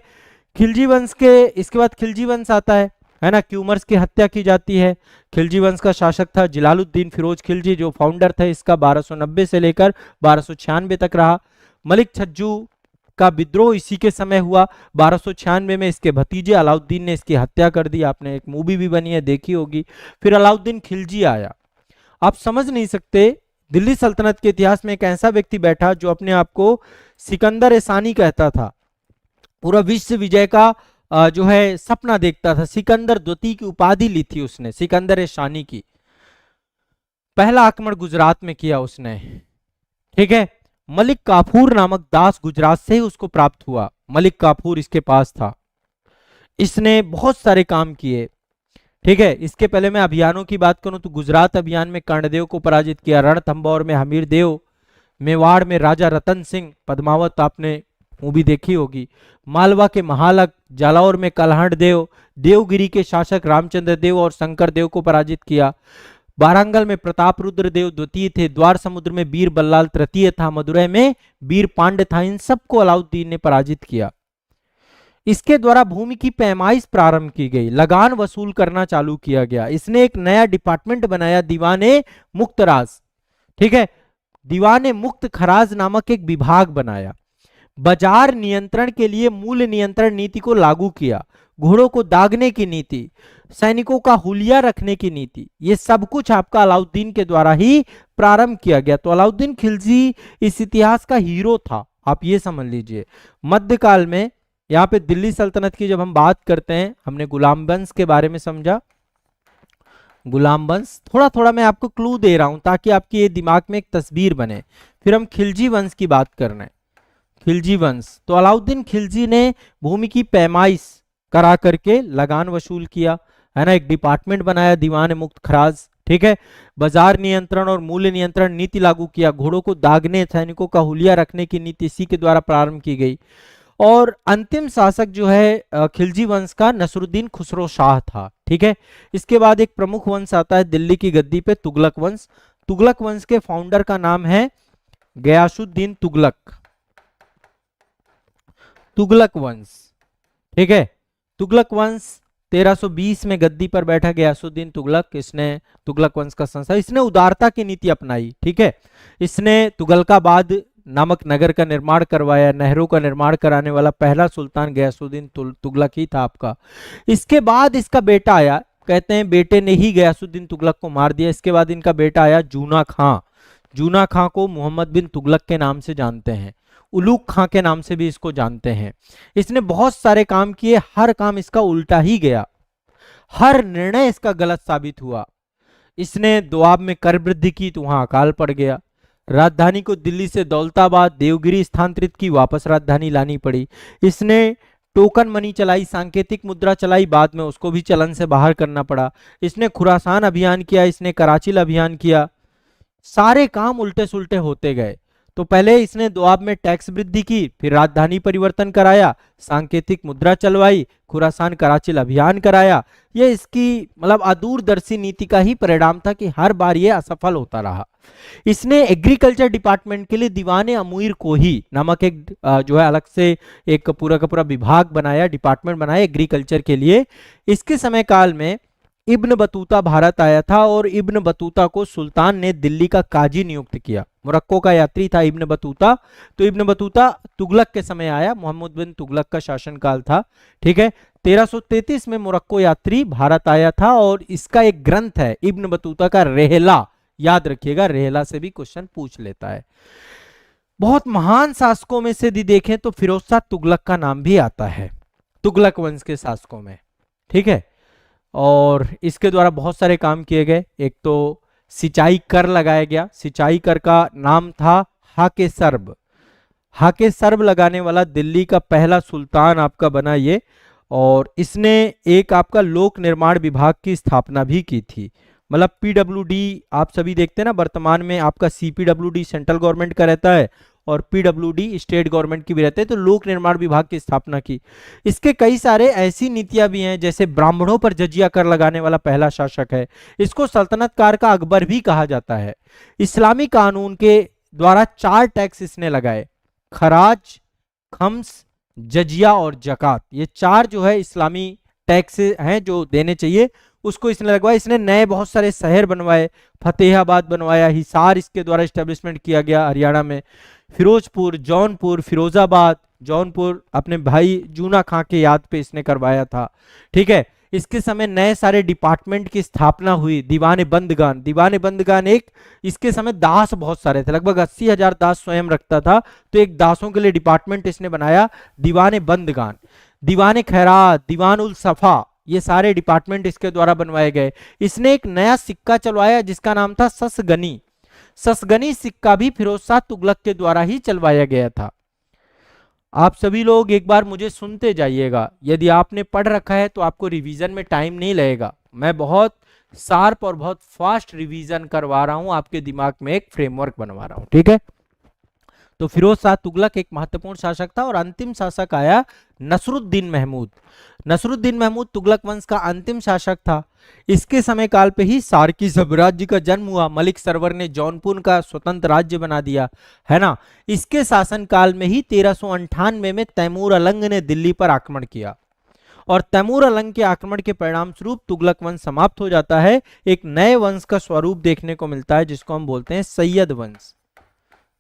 खिलजी वंश के, इसके बाद खिलजी वंश आता है ना। क्यूमर्स की हत्या की जाती है। खिलजी वंश का शासक था जलालुद्दीन फिरोज खिलजी, जो फाउंडर थे इसका 1290 से लेकर 1296 तक रहा। मलिक छज्जू का विद्रोह इसी के समय हुआ। 1296 में इसके भतीजे अलाउद्दीन ने इसकी हत्या कर दी, आपने एक मूवी भी बनी है देखी होगी। फिर अलाउद्दीन खिलजी आया। आप समझ नहीं सकते, दिल्ली सल्तनत के इतिहास में एक ऐसा व्यक्ति बैठा जो अपने आप को सिकंदर ए सानी कहता था, पूरा विश्व विजय का जो है सपना देखता था। सिकंदर द्वितीय की उपाधि ली थी उसने, सिकंदर ए शानी की। पहला आक्रमण गुजरात में किया उसने, ठीक है। मलिक काफूर नामक दास गुजरात से ही उसको प्राप्त हुआ, मलिक काफूर इसके पास था। इसने बहुत सारे काम किए, ठीक है। इसके पहले मैं अभियानों की बात करूं तो गुजरात अभियान में कर्णदेव को पराजित किया, रणथंभौर में हमीर देव, मेवाड़ में राजा रतन सिंह, पद्मावत आपने मूवी देखी होगी। मालवा के महालक, जालौर में कलहड़ देव, देवगिरी के शासक रामचंद्र देव और शंकर देव को पराजित किया। वारंगल में प्रताप रुद्र देव द्वितीय थे, द्वार समुद्र में बीर बल्लाल तृतीय था, मदुरै में बीर पांड्य था। इन सबको अलाउद्दीन ने पराजित किया। इसके द्वारा भूमि की पैमाइश प्रारंभ की गई, लगान वसूल करना चालू किया गया। इसने एक नया डिपार्टमेंट बनाया, दीवाने मुक्तराज, ठीक है। दीवाने मुक्त खराज नामक एक विभाग बनाया। बाजार नियंत्रण के लिए मूल्य नियंत्रण नीति को लागू किया, घोड़ों को दागने की नीति, सैनिकों का हुलिया रखने की नीति, ये सब कुछ आपका अलाउद्दीन के द्वारा ही प्रारंभ किया गया। तो अलाउद्दीन खिलजी इस इतिहास का हीरो था, आप ये समझ लीजिए। मध्यकाल में यहाँ पे दिल्ली सल्तनत की जब हम बात करते हैं, हमने गुलाम वंश के बारे में समझा। गुलाम वंश थोड़ा थोड़ा मैं आपको क्लू दे रहा हूं ताकि आपके ये दिमाग में एक तस्वीर बने। फिर हम खिलजी वंश की बात कर रहे हैं। खिलजी वंश, तो अलाउद्दीन खिलजी ने भूमि की पैमाइश करा करके लगान वसूल किया, है ना। एक डिपार्टमेंट बनाया, दीवान मुक्त खराज, ठीक है। बाजार नियंत्रण और मूल्य नियंत्रण नीति लागू किया, घोड़ों को दागने, सैनिकों का हुलिया रखने की नीति इसी के द्वारा प्रारंभ की गई। और अंतिम शासक जो है खिलजी वंश का नसरुद्दीन खुसरो शाह था, ठीक है। इसके बाद एक प्रमुख वंश आता है दिल्ली की गद्दी पे, तुगलक वंश। तुगलक वंश के फाउंडर का नाम है गयासुद्दीन तुगलक। तुगलक वंश, ठीक है। तुगलक वंश 1320 में गद्दी पर बैठा गयासुद्दीन तुगलक, इसने तुगलक वंश का संस्थान, इसने उदारता की नीति अपनाई, ठीक है। इसने तुगलकाबाद नामक नगर का निर्माण करवाया, नहरों का निर्माण कराने वाला पहला सुल्तान गयासुद्दीन तुगलक ही था आपका। इसके बाद इसका बेटा आया, कहते हैं बेटे ने ही गयासुद्दीन तुगलक को मार दिया। इसके बाद इनका बेटा आया जूना खां। जूना खां को मोहम्मद बिन तुगलक के नाम से जानते हैं, उलूक खां के नाम से भी इसको जानते हैं। इसने बहुत सारे काम किए, हर काम इसका उल्टा ही गया, हर निर्णय इसका गलत साबित हुआ। इसने दोआब में कर वृद्धि की तो वहां अकाल पड़ गया। राजधानी को दिल्ली से दौलताबाद, देवगिरी स्थानांतरित की, वापस राजधानी लानी पड़ी। इसने टोकन मनी चलाई, सांकेतिक मुद्रा चलाई, बाद में उसको भी चलन से बाहर करना पड़ा। इसने खुरासान अभियान किया, इसने कराचिल अभियान किया। सारे काम उल्टे सुल्टे होते गए। तो पहले इसने दोआब में टैक्स वृद्धि की, फिर राजधानी परिवर्तन कराया, सांकेतिक मुद्रा चलवाई, खुरासान कराचिल अभियान कराया। ये इसकी मतलब अदूरदर्शी नीति का ही परिणाम था कि हर बार ये असफल होता रहा। इसने एग्रीकल्चर डिपार्टमेंट के लिए दीवाने अमीर को ही नामक एक जो है अलग से एक पूरा का पूरा विभाग बनाया, डिपार्टमेंट बनाया एग्रीकल्चर के लिए। इसके समय काल में इब्न बतूता भारत आया था और इब्न बतूता को सुल्तान ने दिल्ली का काजी नियुक्त किया। मोरक्को का यात्री था इब्न बतूता, तो इब्न बतूता तुगलक के समय आया, मोहम्मद बिन तुगलक का शासनकाल था, ठीक है। 1333 में मोरक्को यात्री भारत आया था और इसका एक ग्रंथ है इब्न बतूता का रेहला, याद रखिएगा, रेहला से भी क्वेश्चन पूछ लेता है। बहुत महान शासकों में से यदि देखें तो फिरोज शाह तुगलक का नाम भी आता है तुगलक वंश के शासकों में, ठीक है। और इसके द्वारा बहुत सारे काम किए गए। एक तो सिंचाई कर लगाया गया, सिंचाई कर का नाम था हाके सर्ब। हाके सर्ब लगाने वाला दिल्ली का पहला सुल्तान आपका बना ये। और इसने एक आपका लोक निर्माण विभाग की स्थापना भी की थी। मतलब पीडब्ल्यूडी आप सभी देखते हैं ना, वर्तमान में आपका सीपीडब्ल्यूडी सेंट्रल गवर्नमेंट का रहता है और पीडब्ल्यूडी स्टेट गवर्नमेंट की भी रहते हैं। तो लोक निर्माण विभाग की स्थापना की। इसके कई सारे ऐसी नीतियां भी हैं, जैसे ब्राह्मणों पर जजिया कर लगाने वाला पहला शासक है। इसको सल्तनत काल का अकबर भी कहा जाता है। इस्लामी कानून के द्वारा 4 टैक्स इसने लगाए, खराज, खम्स, जजिया और जकात। ये 4 जो है इस्लामी टैक्स हैं जो देने चाहिए, उसको इसने लगवाया। इसने नए बहुत सारे शहर बनवाए, फतेहाबाद बनवाया, हिसार इसके द्वारा इस्टेब्लिशमेंट किया गया हरियाणा में, फिरोजपुर, जौनपुर, फिरोजाबाद, जौनपुर अपने भाई जूना खां के याद पे इसने करवाया था। ठीक है, इसके समय नए सारे डिपार्टमेंट की स्थापना हुई। दीवाने बंदगान, दीवाने बंदगान एक, इसके समय दास बहुत सारे थे, लगभग 80,000 दास स्वयं रखता था, तो एक दासों के लिए डिपार्टमेंट इसने बनाया, दीवाने बंदगान। दीवाने खैरात, दीवान उल सफा, ये सारे डिपार्टमेंट इसके द्वारा बनवाए गए। इसने एक नया सिक्का चलवाया जिसका नाम था ससगनी। ससगनी सिक्का भी फिरोज शाह तुगलक के द्वारा ही चलवाया गया था। आप सभी लोग एक बार मुझे सुनते जाइएगा, यदि आपने पढ़ रखा है तो आपको रिवीजन में टाइम नहीं लगेगा। मैं बहुत शार्प और बहुत फास्ट रिवीजन करवा रहा हूं, आपके दिमाग में एक फ्रेमवर्क बनवा रहा हूं। ठीक है, तो फिरोज शाह तुगलक एक महत्वपूर्ण शासक था और अंतिम शासक आया नसरुद्दीन महमूद। नसरुद्दीन महमूद तुगलक वंश का अंतिम शासक था। इसके समय काल पे ही सार्की साम्राज्य का जन्म हुआ। मलिक सरवर ने जौनपुर का स्वतंत्र राज्य बना दिया, है ना। इसके शासन काल में ही 1398 में तैमूर अलंग ने दिल्ली पर आक्रमण किया और तैमूर अलंग के आक्रमण के परिणाम स्वरूप तुगलक वंश समाप्त हो जाता है। एक नए वंश का स्वरूप देखने को मिलता है जिसको हम बोलते हैं सैयद वंश।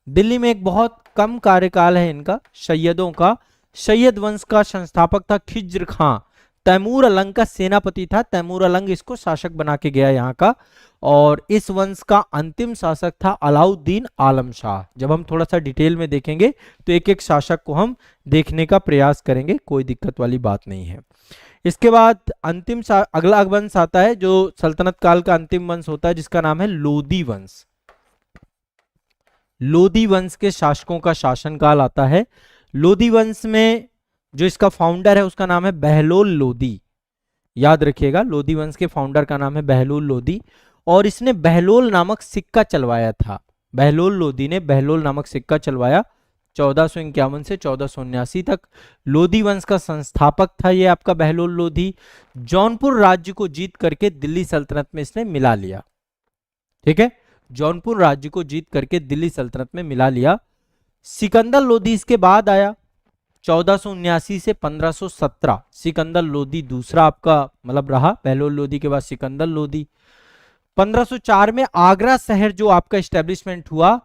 दिल्ली में एक बहुत कम कार्यकाल है इनका, सैयदों का। सैयद वंश का संस्थापक था खिज्र खां। तैमूर अलंग का सेनापति था। तैमूर अलंग इसको शासक बना के गया यहाँ का। और इस वंश का अंतिम शासक था अलाउद्दीन आलम शाह। जब हम थोड़ा सा डिटेल में देखेंगे तो एक एक शासक को हम देखने का प्रयास करेंगे, कोई दिक्कत वाली बात नहीं है। इसके बाद अगला वंश आता है जो सल्तनत काल का अंतिम वंश होता है, जिसका नाम है लोदी वंश। लोदी वंश के शासकों का शासनकाल आता है। लोदी वंश में जो इसका फाउंडर है उसका नाम है बहलोल लोदी। याद रखिएगा, लोदी वंश के फाउंडर का नाम है बहलोल लोदी और इसने बहलोल नामक सिक्का चलवाया था। बहलोल लोदी ने बहलोल नामक सिक्का चलवाया 1451 से 1479 तक। लोदी वंश का संस्थापक था ये आपका बहलोल लोदी। जौनपुर राज्य को जीत करके दिल्ली सल्तनत में इसने मिला लिया। ठीक है, जौनपुर राज्य को जीत करके दिल्ली सल्तनत में मिला लिया। सिकंदर लोदी इसके बाद आया 1479 से 1517। सिकंदर लोदी दूसरा आपका मतलब रहा, बहलोल लोदी के बाद सिकंदर लोदी। 1504 में आगरा शहर जो आपका एस्टेब्लिशमेंट हुआ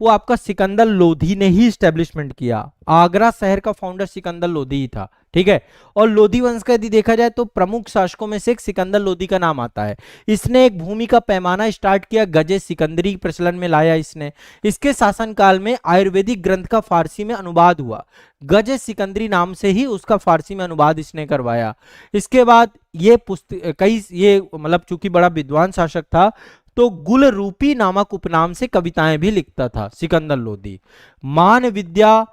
वो आपका सिकंदर लोधी ने ही एस्टेब्लिशमेंट किया। आगरा शहर का फाउंडर सिकंदर लोधी ही था। ठीक है, और लोधी वंश का यदि देखा जाए तो प्रमुख शासकों में से एक सिकंदर लोधी का नाम आता है। इसने एक भूमि का पैमाना स्टार्ट किया, गजे सिकंदरी प्रचलन में लाया इसने। इसके शासनकाल में आयुर्वेदिक ग्रंथ का फारसी में अनुवाद हुआ। गजे सिकंदरी नाम से ही उसका फारसी में अनुवाद इसने करवाया। इसके बाद ये मतलब चूंकि बड़ा विद्वान शासक था तो गुल रूपी नामक उपनाम से कविताएं भी लिखता था सिकंदर लोधी। मान विद्या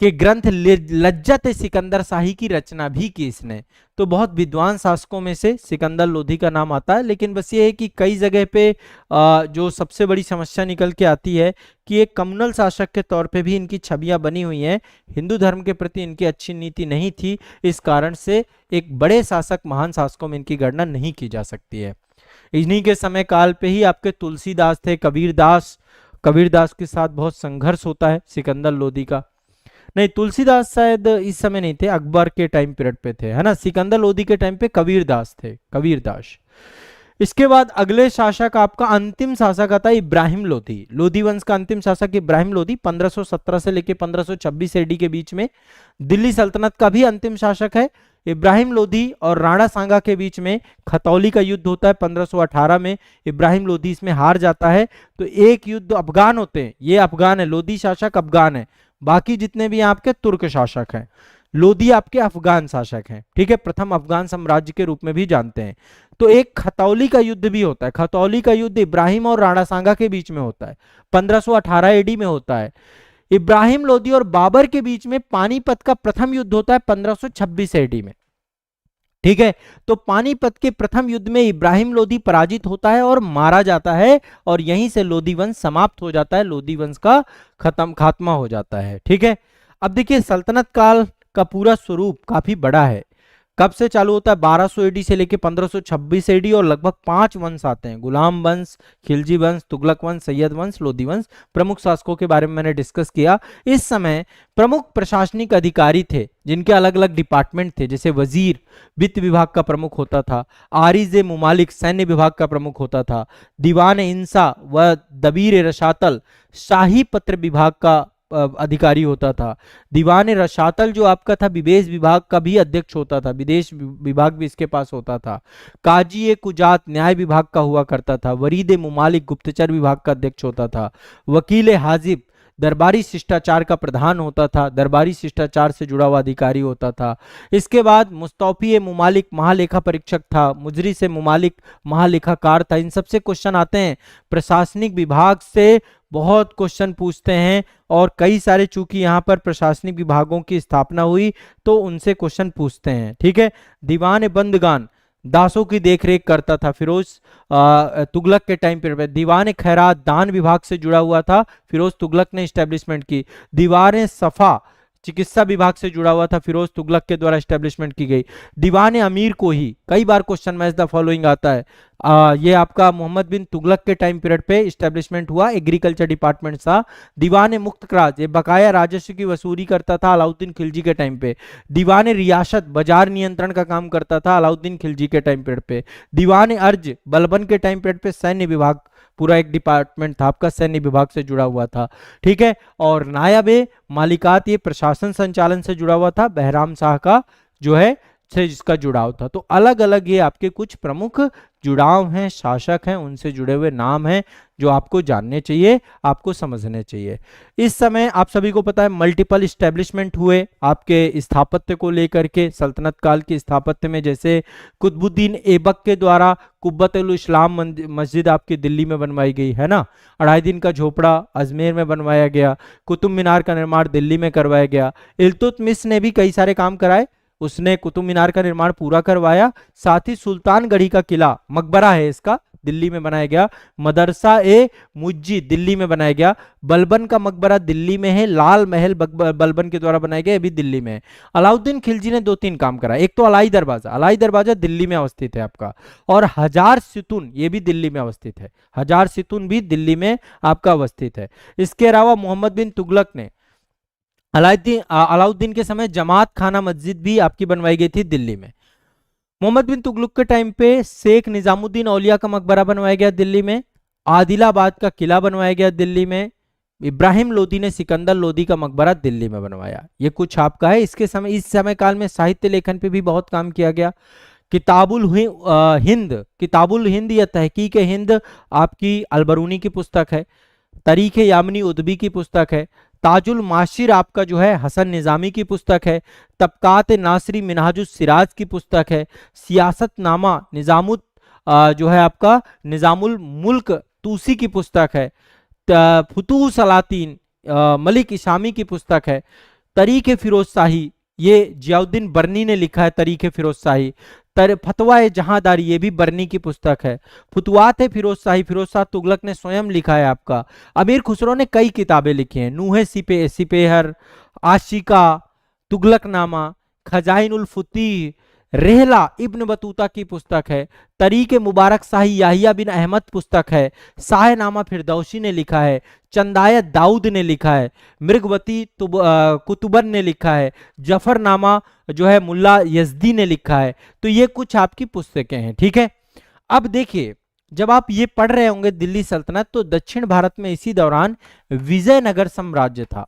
के ग्रंथ लज्जत सिकंदर शाही की रचना भी की इसने। तो बहुत विद्वान शासकों में से सिकंदर लोधी का नाम आता है। लेकिन बस ये है कि कई जगह पे जो सबसे बड़ी समस्या निकल के आती है कि एक कम्युनल शासक के तौर पे भी इनकी छवियां बनी हुई हैं। हिंदू धर्म के प्रति इनकी अच्छी नीति नहीं थी, इस कारण से एक बड़े शासक महान शासकों में इनकी गणना नहीं की जा सकती है। इन्हीं के समय काल पे ही आपके तुलसीदास थे, कबीरदास के साथ बहुत संघर्ष होता है सिकंदर लोधी का। नहीं, तुलसीदास शायद इस समय नहीं थे, अकबर के टाइम पीरियड पे थे, है ना। सिकंदर लोधी के टाइम पे कबीरदास थे, कबीरदास। इसके बाद अगले शासक आपका अंतिम शासक आता है इब्राहिम लोधी। लोधी वंश का अंतिम शासक इब्राहिम लोधी 1517 से लेकर 1526 एडी के बीच में दिल्ली सल्तनत का भी अंतिम शासक है। इब्राहिम लोधी और राणा सांगा के बीच में खतौली का युद्ध होता है 1518 में। इब्राहिम लोधी इसमें हार जाता है। तो एक युद्ध अफगान होते हैं, ये अफगान है, लोधी शासक अफगान है, बाकी जितने भी आपके तुर्क शासक हैं। लोधी आपके अफगान शासक हैं। ठीक है, प्रथम अफगान साम्राज्य के रूप में भी जानते हैं। तो एक खतौली का युद्ध भी होता है। खतौली का युद्ध इब्राहिम और राणा सांगा के बीच में होता है, 1518 एडी में होता है। इब्राहिम लोधी और बाबर के बीच में पानीपत का प्रथम युद्ध होता है 1526 एडी में। ठीक है। तो पानीपत के प्रथम युद्ध में इब्राहिम लोदी पराजित होता है और मारा जाता है, और यहीं से लोदी वंश समाप्त हो जाता है, लोदी वंश का खात्मा हो जाता है। ठीक है। अब देखिए सल्तनत काल का पूरा स्वरूप काफी बड़ा है। कब से चालू होता है? 1200 एडी से लेके 1526 एडी, और लगभग 5 वंश आते हैं: गुलाम वंश, खिलजी वंश, तुगलक वंश, सैयद वंश, लोदी वंश। प्रमुख शासकों के बारे में मैंने डिस्कस किया। इस समय प्रमुख प्रशासनिक अधिकारी थे जिनके अलग अलग डिपार्टमेंट थे, जैसे वजीर वित्त विभाग का प्रमुख होता था, आरिज मुमालिक सैन्य विभाग का प्रमुख होता था, दीवान इंसा व दबीर रशातल शाही पत्र विभाग का अधिकारी होता था। दीवान रशातल जो आपका था विदेश विभाग का भी अध्यक्ष होता था, विदेश विभाग भी इसके पास होता था। काजी ए कुजात न्याय विभाग का हुआ करता था। वरीद मुमालिक गुप्तचर विभाग का अध्यक्ष होता था। वकील हाजिब दरबारी शिष्टाचार का प्रधान होता था, दरबारी शिष्टाचार से जुड़ा हुआ अधिकारी होता था। इसके बाद मुस्तौफी ए मुमालिक महालेखा परीक्षक था, मुजरी से मुमालिक महालेखाकार था। इन सबसे क्वेश्चन आते हैं, प्रशासनिक विभाग से बहुत क्वेश्चन पूछते हैं, और कई सारे चूंकि यहाँ पर प्रशासनिक विभागों की स्थापना हुई तो उनसे क्वेश्चन पूछते हैं। ठीक है। दीवान बंदगान दासों की देखरेख करता था, फिरोज तुगलक के टाइम पर। दीवान खैरात दान विभाग से जुड़ा हुआ था, फिरोज तुगलक ने स्टैब्लिशमेंट की। दीवान सफा चिकित्सा विभाग से जुड़ा हुआ था, फिरोज तुगलक के द्वारा स्टैब्लिशमेंट की गई। दीवान अमीर को ही कई बार क्वेश्चन मैच द फॉलोइंग आता है, ये आपका मोहम्मद बिन तुगलक के टाइम पीरियड पे स्टैब्लिशमेंट हुआ, एग्रीकल्चर डिपार्टमेंट था। दीवान मुख्तराज ये बकाया राजस्व की वसूली करता था अलाउद्दीन खिलजी के टाइम पे। दीवान रियासत बाजार नियंत्रण का काम करता था अलाउद्दीन खिलजी के टाइम पीरियड पे। दीवान अर्ज बलबन के टाइम पीरियड पे सैन्य विभाग पूरा एक डिपार्टमेंट था आपका, सैन्य विभाग से जुड़ा हुआ था। ठीक है। और नायब मालिकात ये प्रशासन संचालन से जुड़ा हुआ था, बहराम शाह का जो है से जिसका जुड़ाव था। तो अलग अलग ये आपके कुछ प्रमुख जुड़ाव हैं, शासक हैं, उनसे जुड़े हुए नाम हैं जो आपको जानने चाहिए, आपको समझने चाहिए। इस समय आप सभी को पता है मल्टीपल इस्टेब्लिशमेंट हुए आपके स्थापत्य को लेकर के सल्तनत काल के स्थापत्य में, जैसे कुतुबुद्दीन ऐबक के द्वारा कुब्बतुल इस्लाम मस्जिद आपकी दिल्ली में बनवाई गई है ना। 2.5 दिन का झोपड़ा अजमेर में बनवाया गया। कुतुब मीनार का निर्माण दिल्ली में करवाया गया। इल्तुतमिश ने भी कई सारे काम कराए, उसने कुतुब मीनार का निर्माण पूरा करवाया। साथ ही सुल्तानगढ़ी का किला मकबरा है इसका, दिल्ली में बनाया गया। मदरसा ए मुज्जी दिल्ली में बनाया गया। बलबन का मकबरा दिल्ली में है। लाल महल बलबन के द्वारा बनाया गया, ये भी दिल्ली में है। अलाउद्दीन खिलजी ने 2-3 काम करा, एक तो अलाई दरवाजा दिल्ली में अवस्थित है आपका, और हजार सितुन ये भी दिल्ली में अवस्थित है। हजार सितुन भी दिल्ली में आपका अवस्थित है। इसके अलावा मोहम्मद बिन तुगलक ने अलाउद्दीन के समय जमात खाना मस्जिद भी आपकी बनवाई गई थी दिल्ली में। मोहम्मद बिन तुगलक के टाइम पे शेख निजामुद्दीन औलिया का मकबरा बनवाया गया दिल्ली में। आदिलाबाद का किला बनवाया गया दिल्ली में। इब्राहिम लोदी ने सिकंदर लोदी का मकबरा दिल्ली में बनवाया। ये कुछ आपका है। इसके समय इस समय काल में साहित्य लेखन पे भी बहुत काम किया गया। किताबुल हिंद या तहकीक हिंद आपकी अलबरूनी की पुस्तक है। तरीख यामनी उदबी की पुस्तक है। ताजुल माशिर आपका जो है हसन निजामी की पुस्तक है। तबकात नासरी मिनहाजुस सिराज की पुस्तक है। सियासतनामा निजामुत जो है आपका निजामुल मुल्क तूसी की पुस्तक है। फुतूह सलातीन मलिक इसामी की पुस्तक है। तरीक़ फिरोज शाही ये जियाउद्दीन बर्नी ने लिखा है, तरीक़ फिरोज शाही। फतवा जहांदारी ये भी बर्नी की पुस्तक है। फुतवात फिरोज शाही फिरोज शाह तुगलक ने स्वयं लिखा है आपका। अमीर खुसरो ने कई किताबें लिखी हैं, नूहे सिपेहर, आशिका, तुगलकनामा, खजाइनुल फुतीह, रेहला इब्न बतूता की पुस्तक है। तरीक़ मुबारक शाही याहिया बिन अहमद पुस्तक है। शाहनामा फिरदौसी ने लिखा है। चंदायत दाऊद ने लिखा है। मृगवती कुतुबन ने लिखा है। जफरनामा जो है मुल्ला यजदी ने लिखा है। तो ये कुछ आपकी पुस्तकें हैं। ठीक है। अब देखिए जब आप ये पढ़ रहे होंगे दिल्ली सल्तनत, तो दक्षिण भारत में इसी दौरान विजयनगर साम्राज्य था।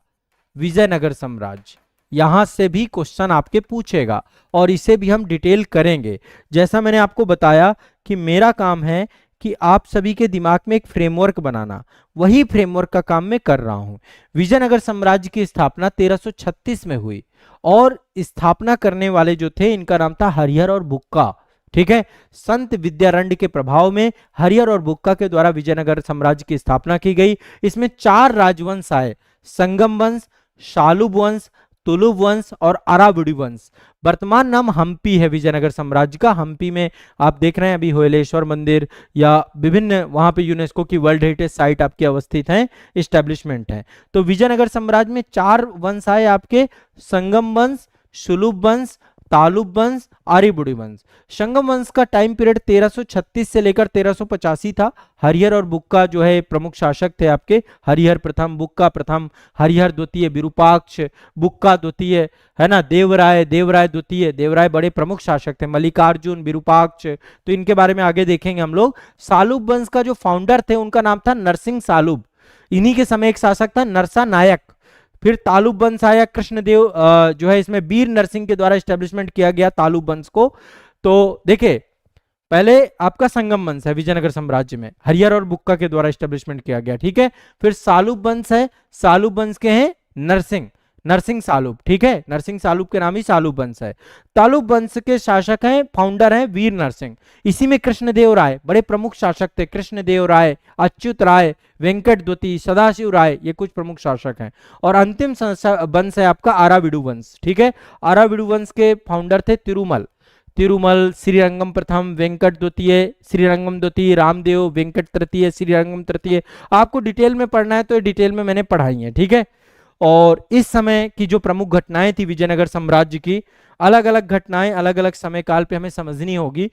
विजयनगर साम्राज्य यहां से भी क्वेश्चन आपके पूछेगा और इसे भी हम डिटेल करेंगे। जैसा मैंने आपको बताया कि मेरा काम है कि आप सभी के दिमाग में एक फ्रेमवर्क बनाना, वही फ्रेमवर्क का काम मैं कर रहा हूं। विजयनगर साम्राज्य की स्थापना 1336 में हुई और स्थापना करने वाले जो थे इनका नाम था हरिहर और बुक्का। ठीक है। संत विद्यारण्य के प्रभाव में हरिहर और बुक्का के द्वारा विजयनगर साम्राज्य की स्थापना की गई। इसमें 4 राजवंश आए, संगम वंश, शालुब वंश, तुलुव वंश और अरावली वंश। वर्तमान नाम हम्पी है विजयनगर साम्राज्य का। हम्पी में आप देख रहे हैं अभी होयलेश्वर मंदिर या विभिन्न वहां पे यूनेस्को की वर्ल्ड हेरिटेज साइट आपकी अवस्थित है, इस्टेब्लिशमेंट है। तो विजयनगर साम्राज्य में 4 वंश आए आपके, संगम वंश, सुलुभ वंश, तालुब वंश, आर्यभट्ट वंश। संगम वंश का टाइम पीरियड 1336 से लेकर 1385 था। हरिहर और बुक्का जो है प्रमुख शासक थे आपके, हरिहर प्रथम, बुक्का प्रथम, हरिहर द्वितीय, विरूपाक्ष, बुक्का द्वितीय, है ना, देवराय, देवराय द्वितीय, देवराय बड़े प्रमुख शासक थे, मल्लिकार्जुन, विरूपाक्ष, तो इनके बारे में आगे देखेंगे हम लोग। सालुब वंश का जो फाउंडर थे उनका नाम था नरसिंह सालुब। इन्हीं के समय एक शासक था नरसा नायक। फिर तालुब वंश आया, कृष्णदेव जो है इसमें वीर नरसिंह के द्वारा एस्टेब्लिशमेंट किया गया तालुब वंश को। तो देखिए पहले आपका संगम वंश है विजयनगर साम्राज्य में, हरिहर और बुक्का के द्वारा एस्टेब्लिशमेंट किया गया, ठीक है। फिर सालुब वंश है, सालुब वंश के हैं नरसिंह, नरसिंह सालुब, ठीक है, नरसिंह सालुब के नाम ही सालुब वंश है। तालुब वंश के शासक हैं, फाउंडर हैं वीर नरसिंह। इसी में कृष्णदेव राय बड़े प्रमुख शासक थे, कृष्णदेव राय, अच्युत राय, वेंकट द्वितीय, सदाशिव राय, ये कुछ प्रमुख शासक हैं। और अंतिम वंश है आपका आराविडु वंश, ठीक है। आराविडु वंश के फाउंडर थे तिरुमल, तिरुमल, श्रीरंगम प्रथम, वेंकट द्वितीय, श्रीरंगम द्वितीय, रामदेव, वेंकट तृतीय, श्रीरंगम तृतीय। आपको डिटेल में पढ़ना है तो डिटेल में मैंने पढ़ाई है, ठीक है। और इस समय की जो प्रमुख घटनाएं थी विजयनगर साम्राज्य की, अलग अलग घटनाएं अलग अलग समय काल पे हमें समझनी होगी।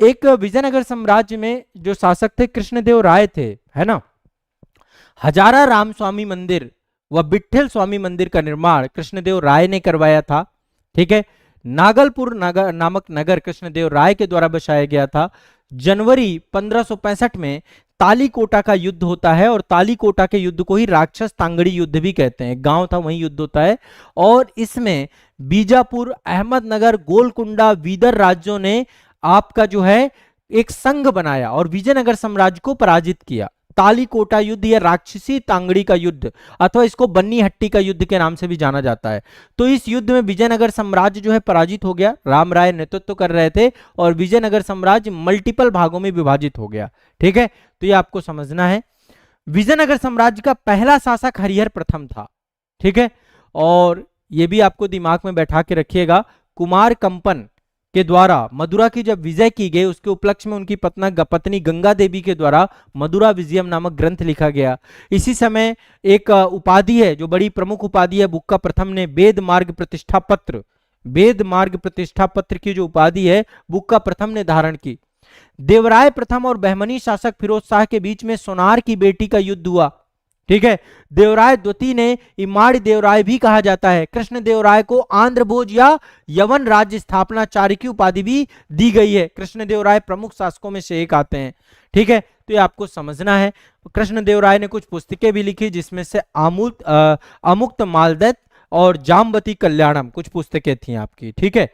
एक विजयनगर साम्राज्य में जो शासक थे कृष्णदेव राय थे, है ना। हजारा राम स्वामी मंदिर व विट्ठल स्वामी मंदिर का निर्माण कृष्णदेव राय ने करवाया था, ठीक है। नागलपुर नामक नगर कृष्णदेव राय के द्वारा बसाया गया था। जनवरी 1565 में तालीकोटा का युद्ध होता है, और तालीकोटा के युद्ध को ही राक्षस तांगड़ी युद्ध भी कहते हैं, गांव था वहीं युद्ध होता है। और इसमें बीजापुर, अहमदनगर, गोलकुंडा, वीदर राज्यों ने आपका जो है एक संघ बनाया और विजयनगर साम्राज्य को पराजित किया। तालीकोटा युद्ध या राक्षसी तांगड़ी का युद्ध, अथवा इसको बन्नी हट्टी का युद्ध के नाम से भी जाना जाता है। तो इस युद्ध में विजयनगर साम्राज्य जो है पराजित हो गया। राम राय नेतृत्व कर रहे थे और विजयनगर साम्राज्य मल्टीपल भागों में विभाजित हो गया, ठीक है। तो ये आपको समझना है। विजयनगर साम्राज्य का पहला शासक हरिहर प्रथम था, ठीक है। और ये भी आपको दिमाग में बैठा के रखिएगा, कुमार कंपन के द्वारा मदुरा की जब विजय की गई, उसके उपलक्ष्य में उनकी पत्नी गंगा देवी के द्वारा मदुरा विजयम नामक ग्रंथ लिखा गया। इसी समय एक उपाधि है जो बड़ी प्रमुख उपाधि है, बुक्का प्रथम ने वेद मार्ग प्रतिष्ठा पत्र, वेद मार्ग प्रतिष्ठा पत्र की जो उपाधि है बुक्का प्रथम ने धारण की। देवराय प्रथम और बहमनी शासक फिरोज शाह के बीच में सोनार की बेटी का युद्ध हुआ, ठीक है। देवराय द्वितीय ने, इमाड़ी देवराय भी कहा जाता है, कृष्ण देवराय को आंध्र भोज या यवन राज्य स्थापनाचार्य की उपाधि भी दी गई है। कृष्ण देवराय प्रमुख शासकों में से एक आते हैं, ठीक है। तो ये आपको समझना है। कृष्ण देवराय ने कुछ पुस्तकें भी लिखी जिसमें से अमुक्त मालदत्त और जामवती कल्याणम कुछ पुस्तकें थी आपकी, ठीक है।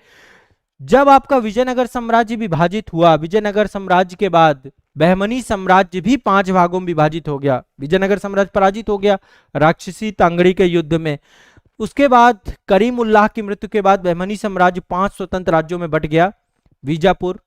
जब आपका विजयनगर साम्राज्य विभाजित हुआ, विजयनगर साम्राज्य के बाद बहमनी साम्राज्य भी 5 भागों में विभाजित हो गया। विजयनगर साम्राज्य पराजित हो गया राक्षसी तांगड़ी के युद्ध में। उसके बाद करीम उल्लाह की मृत्यु के बाद बहमनी साम्राज्य 5 स्वतंत्र राज्यों में बट गया। बीजापुर,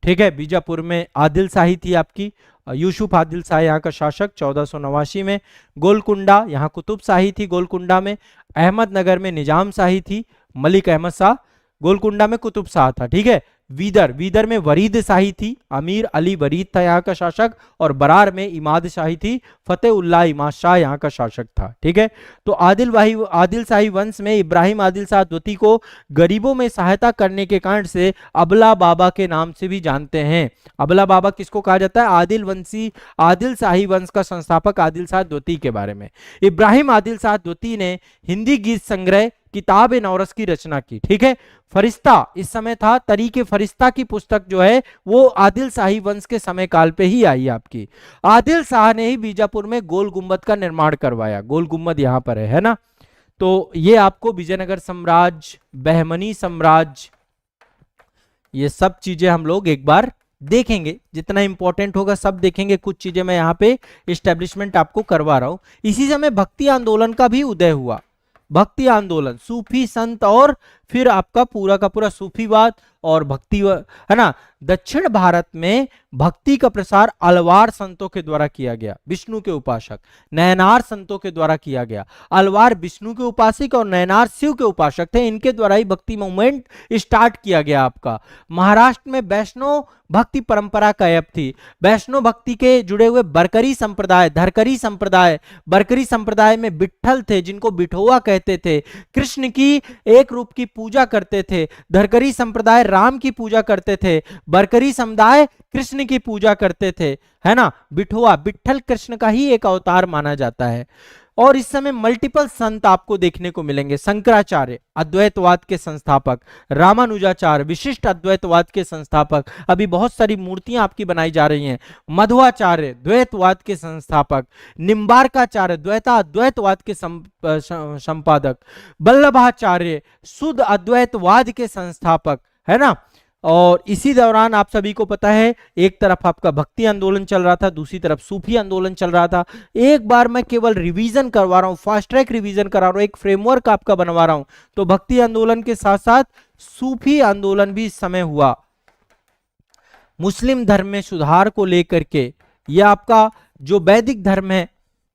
ठीक है, बीजापुर में आदिल शाही थी आपकी, यूसुफ आदिल शाह यहाँ का शासक 1489 में। गोलकुंडा, यहाँ कुतुब शाही थी गोलकुंडा में। अहमदनगर में निजाम शाही थी, मलिक अहमद शाह। गोलकुंडा में कुतुब शाह था, ठीक है। वीदर में वरीद शाही थी, अमीर अली वरीद था यहाँ का शासक। और बरार में इमाद शाही थी, फतेह उल्लाह इमाद शाह यहाँ का शासक था, ठीक है। तो आदिल शाही वंश में इब्राहिम आदिल शाह द्वितीय को गरीबों में सहायता करने के कारण से अबला बाबा के नाम से भी जानते हैं। अबला बाबा किसको कहा जाता है? आदिल शाही वंश का संस्थापक आदिल शाह द्वितीय के बारे में। इब्राहिम आदिल शाह द्वितीय ने हिंदी गीत संग्रह किताब नौरस की रचना की, ठीक है। फरिश्ता इस समय था, तरीके फरिश्ता की पुस्तक जो है वो आदिल शाही वंश के समय काल पे ही आई आपकी। आदिल शाह ने ही बीजापुर में गोल गुंबद का निर्माण करवाया, गोल गुंबद यहाँ पर है ना। तो ये आपको विजयनगर साम्राज्य, बहमनी साम्राज्य, ये सब चीजें हम लोग एक बार देखेंगे, जितना इंपॉर्टेंट होगा सब देखेंगे। कुछ चीजें मैं यहाँ पे एस्टेब्लिशमेंट आपको करवा रहा हूं। इसी समय भक्ति आंदोलन का भी उदय हुआ। भक्ति आंदोलन, सूफी संत और फिर आपका पूरा का पूरा सूफीवाद और भक्ति है ना, दक्षिण भारत में भक्ति का प्रसार अलवार संतों के द्वारा किया गया, विष्णु के उपासक, नयनार संतों के द्वारा किया गया। अलवार विष्णु के उपासक और नयनार शिव के उपासक थे, इनके द्वारा ही भक्ति मूवमेंट स्टार्ट किया गया आपका। महाराष्ट्र में वैष्णव भक्ति परंपरा कायम थी। वैष्णव भक्ति के जुड़े हुए बरकरी संप्रदाय, धरकरी संप्रदाय, बरकरी संप्रदाय में विट्ठल थे जिनको बिठोआ कहते थे, कृष्ण की एक रूप की पूजा करते थे। धरकरी संप्रदाय राम की पूजा करते थे, बरकरी समुदाय कृष्ण की पूजा करते थे, है ना। बिठोआ विट्ठल कृष्ण का ही एक अवतार माना जाता है। और इस समय मल्टीपल संत आपको देखने को मिलेंगे। शंकराचार्य अद्वैतवाद के संस्थापक, रामानुजाचार्य विशिष्ट अद्वैतवाद के संस्थापक, अभी बहुत सारी मूर्तियां आपकी बनाई जा रही हैं। मध्वाचार्य द्वैतवाद के संस्थापक, निम्बारकाचार्य द्वैतवाद के संपादक, वल्लभाचार्य शुद्ध अद्वैतवाद के संस्थापक, है ना। और इसी दौरान आप सभी को पता है एक तरफ आपका भक्ति आंदोलन चल रहा था, दूसरी तरफ सूफी आंदोलन चल रहा था। एक बार मैं केवल रिवीजन करवा रहा हूं, फास्ट ट्रैक रिवीजन करा रहा हूं, एक फ्रेमवर्क आपका बनवा रहा हूं। तो भक्ति आंदोलन के साथ साथ सूफी आंदोलन भी इस समय हुआ। मुस्लिम धर्म में सुधार को लेकर के, यह आपका जो वैदिक धर्म है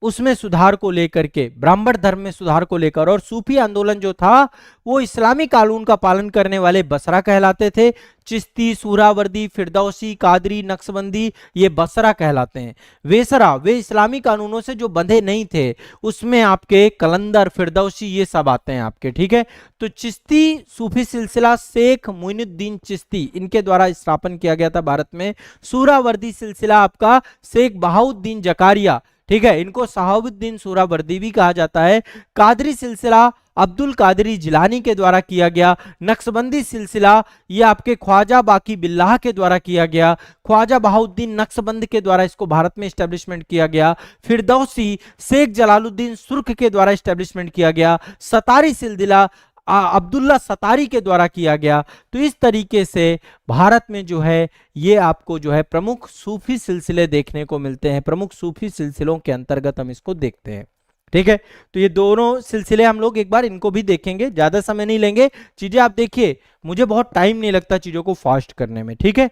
उसमें सुधार को लेकर के, ब्राह्मण धर्म में सुधार को लेकर, और सूफी आंदोलन जो था वो इस्लामी कानून का पालन करने वाले बसरा कहलाते थे। चिश्ती, सूरावर्दी, फिरदौसी, कादरी, नक्शबंदी ये बसरा कहलाते हैं। वेसरा वे इस्लामी कानूनों से जो बंधे नहीं थे, उसमें आपके कलंदर, फिरदौसी ये सब आते हैं आपके, ठीक है। तो चिश्ती सूफी सिलसिला शेख मोइनुद्दीन चिश्ती इनके द्वारा स्थापन किया गया था भारत में। सूरावर्दी सिलसिला आपका शेख बहाउद्दीन जकारिया, ठीक है, इनको सहाबुद्दीन सूरावर्दी भी कहा जाता है। कादरी सिलसिला अब्दुल कादरी जिलानी के द्वारा किया गया। नक्शबंदी सिलसिला ये आपके ख्वाजा बाकी बिल्लाह के द्वारा किया गया। ख्वाजा बहाउद्दीन नक्शबंद के द्वारा इसको भारत में एस्टेब्लिशमेंट किया गया। फिरदौसी शेख जलालुद्दीन सुर्ख के द्वारा एस्टेब्लिशमेंट किया गया। सतारी सिलसिला अब्दुल्ला सतारी के द्वारा किया गया। तो इस तरीके से भारत में जो है ये आपको जो है प्रमुख सूफी सिलसिले देखने को मिलते हैं। प्रमुख सूफी सिलसिलों के अंतर्गत हम इसको देखते हैं, ठीक है। तो ये दोनों सिलसिले हम लोग एक बार इनको भी देखेंगे, ज्यादा समय नहीं लेंगे। चीजें आप देखिए, मुझे बहुत टाइम नहीं लगता चीजों को फास्ट करने में, ठीक है।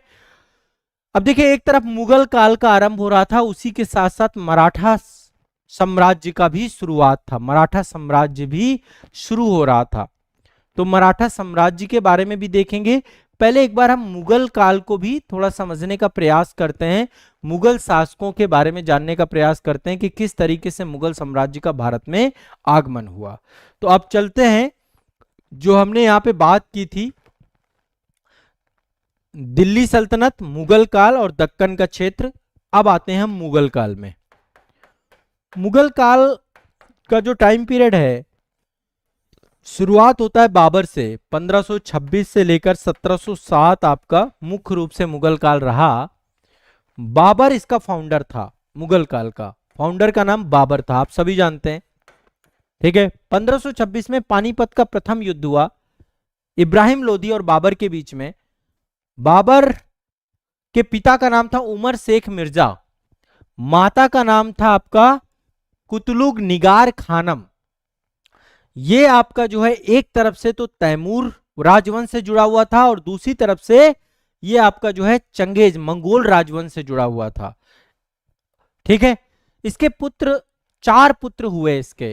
अब देखिए, एक तरफ मुगल काल का आरंभ हो रहा था, उसी के साथ साथ मराठा साम्राज्य का भी शुरुआत था। मराठा साम्राज्य भी शुरू हो रहा था। तो मराठा साम्राज्य के बारे में भी देखेंगे। पहले एक बार हम मुगल काल को भी थोड़ा समझने का प्रयास करते हैं, मुगल शासकों के बारे में जानने का प्रयास करते हैं कि किस तरीके से मुगल साम्राज्य का भारत में आगमन हुआ। तो अब चलते हैं, जो हमने यहाँ पे बात की थी दिल्ली सल्तनत, मुगल काल और दक्कन का क्षेत्र। अब आते हैं हम मुगल काल में। मुगल काल का जो टाइम पीरियड है, शुरुआत होता है बाबर से। 1526 से लेकर 1707 आपका मुख्य रूप से मुगल काल रहा। बाबर इसका फाउंडर था, मुगल काल का फाउंडर का नाम बाबर था, आप सभी जानते हैं, ठीक है। 1526 में पानीपत का प्रथम युद्ध हुआ इब्राहिम लोदी और बाबर के बीच में। बाबर के पिता का नाम था उमर शेख मिर्जा, माता का नाम था आपका कुतलुग निगार खानम। ये आपका जो है एक तरफ से तो तैमूर राजवंश से जुड़ा हुआ था और दूसरी तरफ से ये आपका जो है चंगेज मंगोल राजवंश से जुड़ा हुआ था, ठीक है। इसके पुत्र, 4 पुत्र हुए इसके,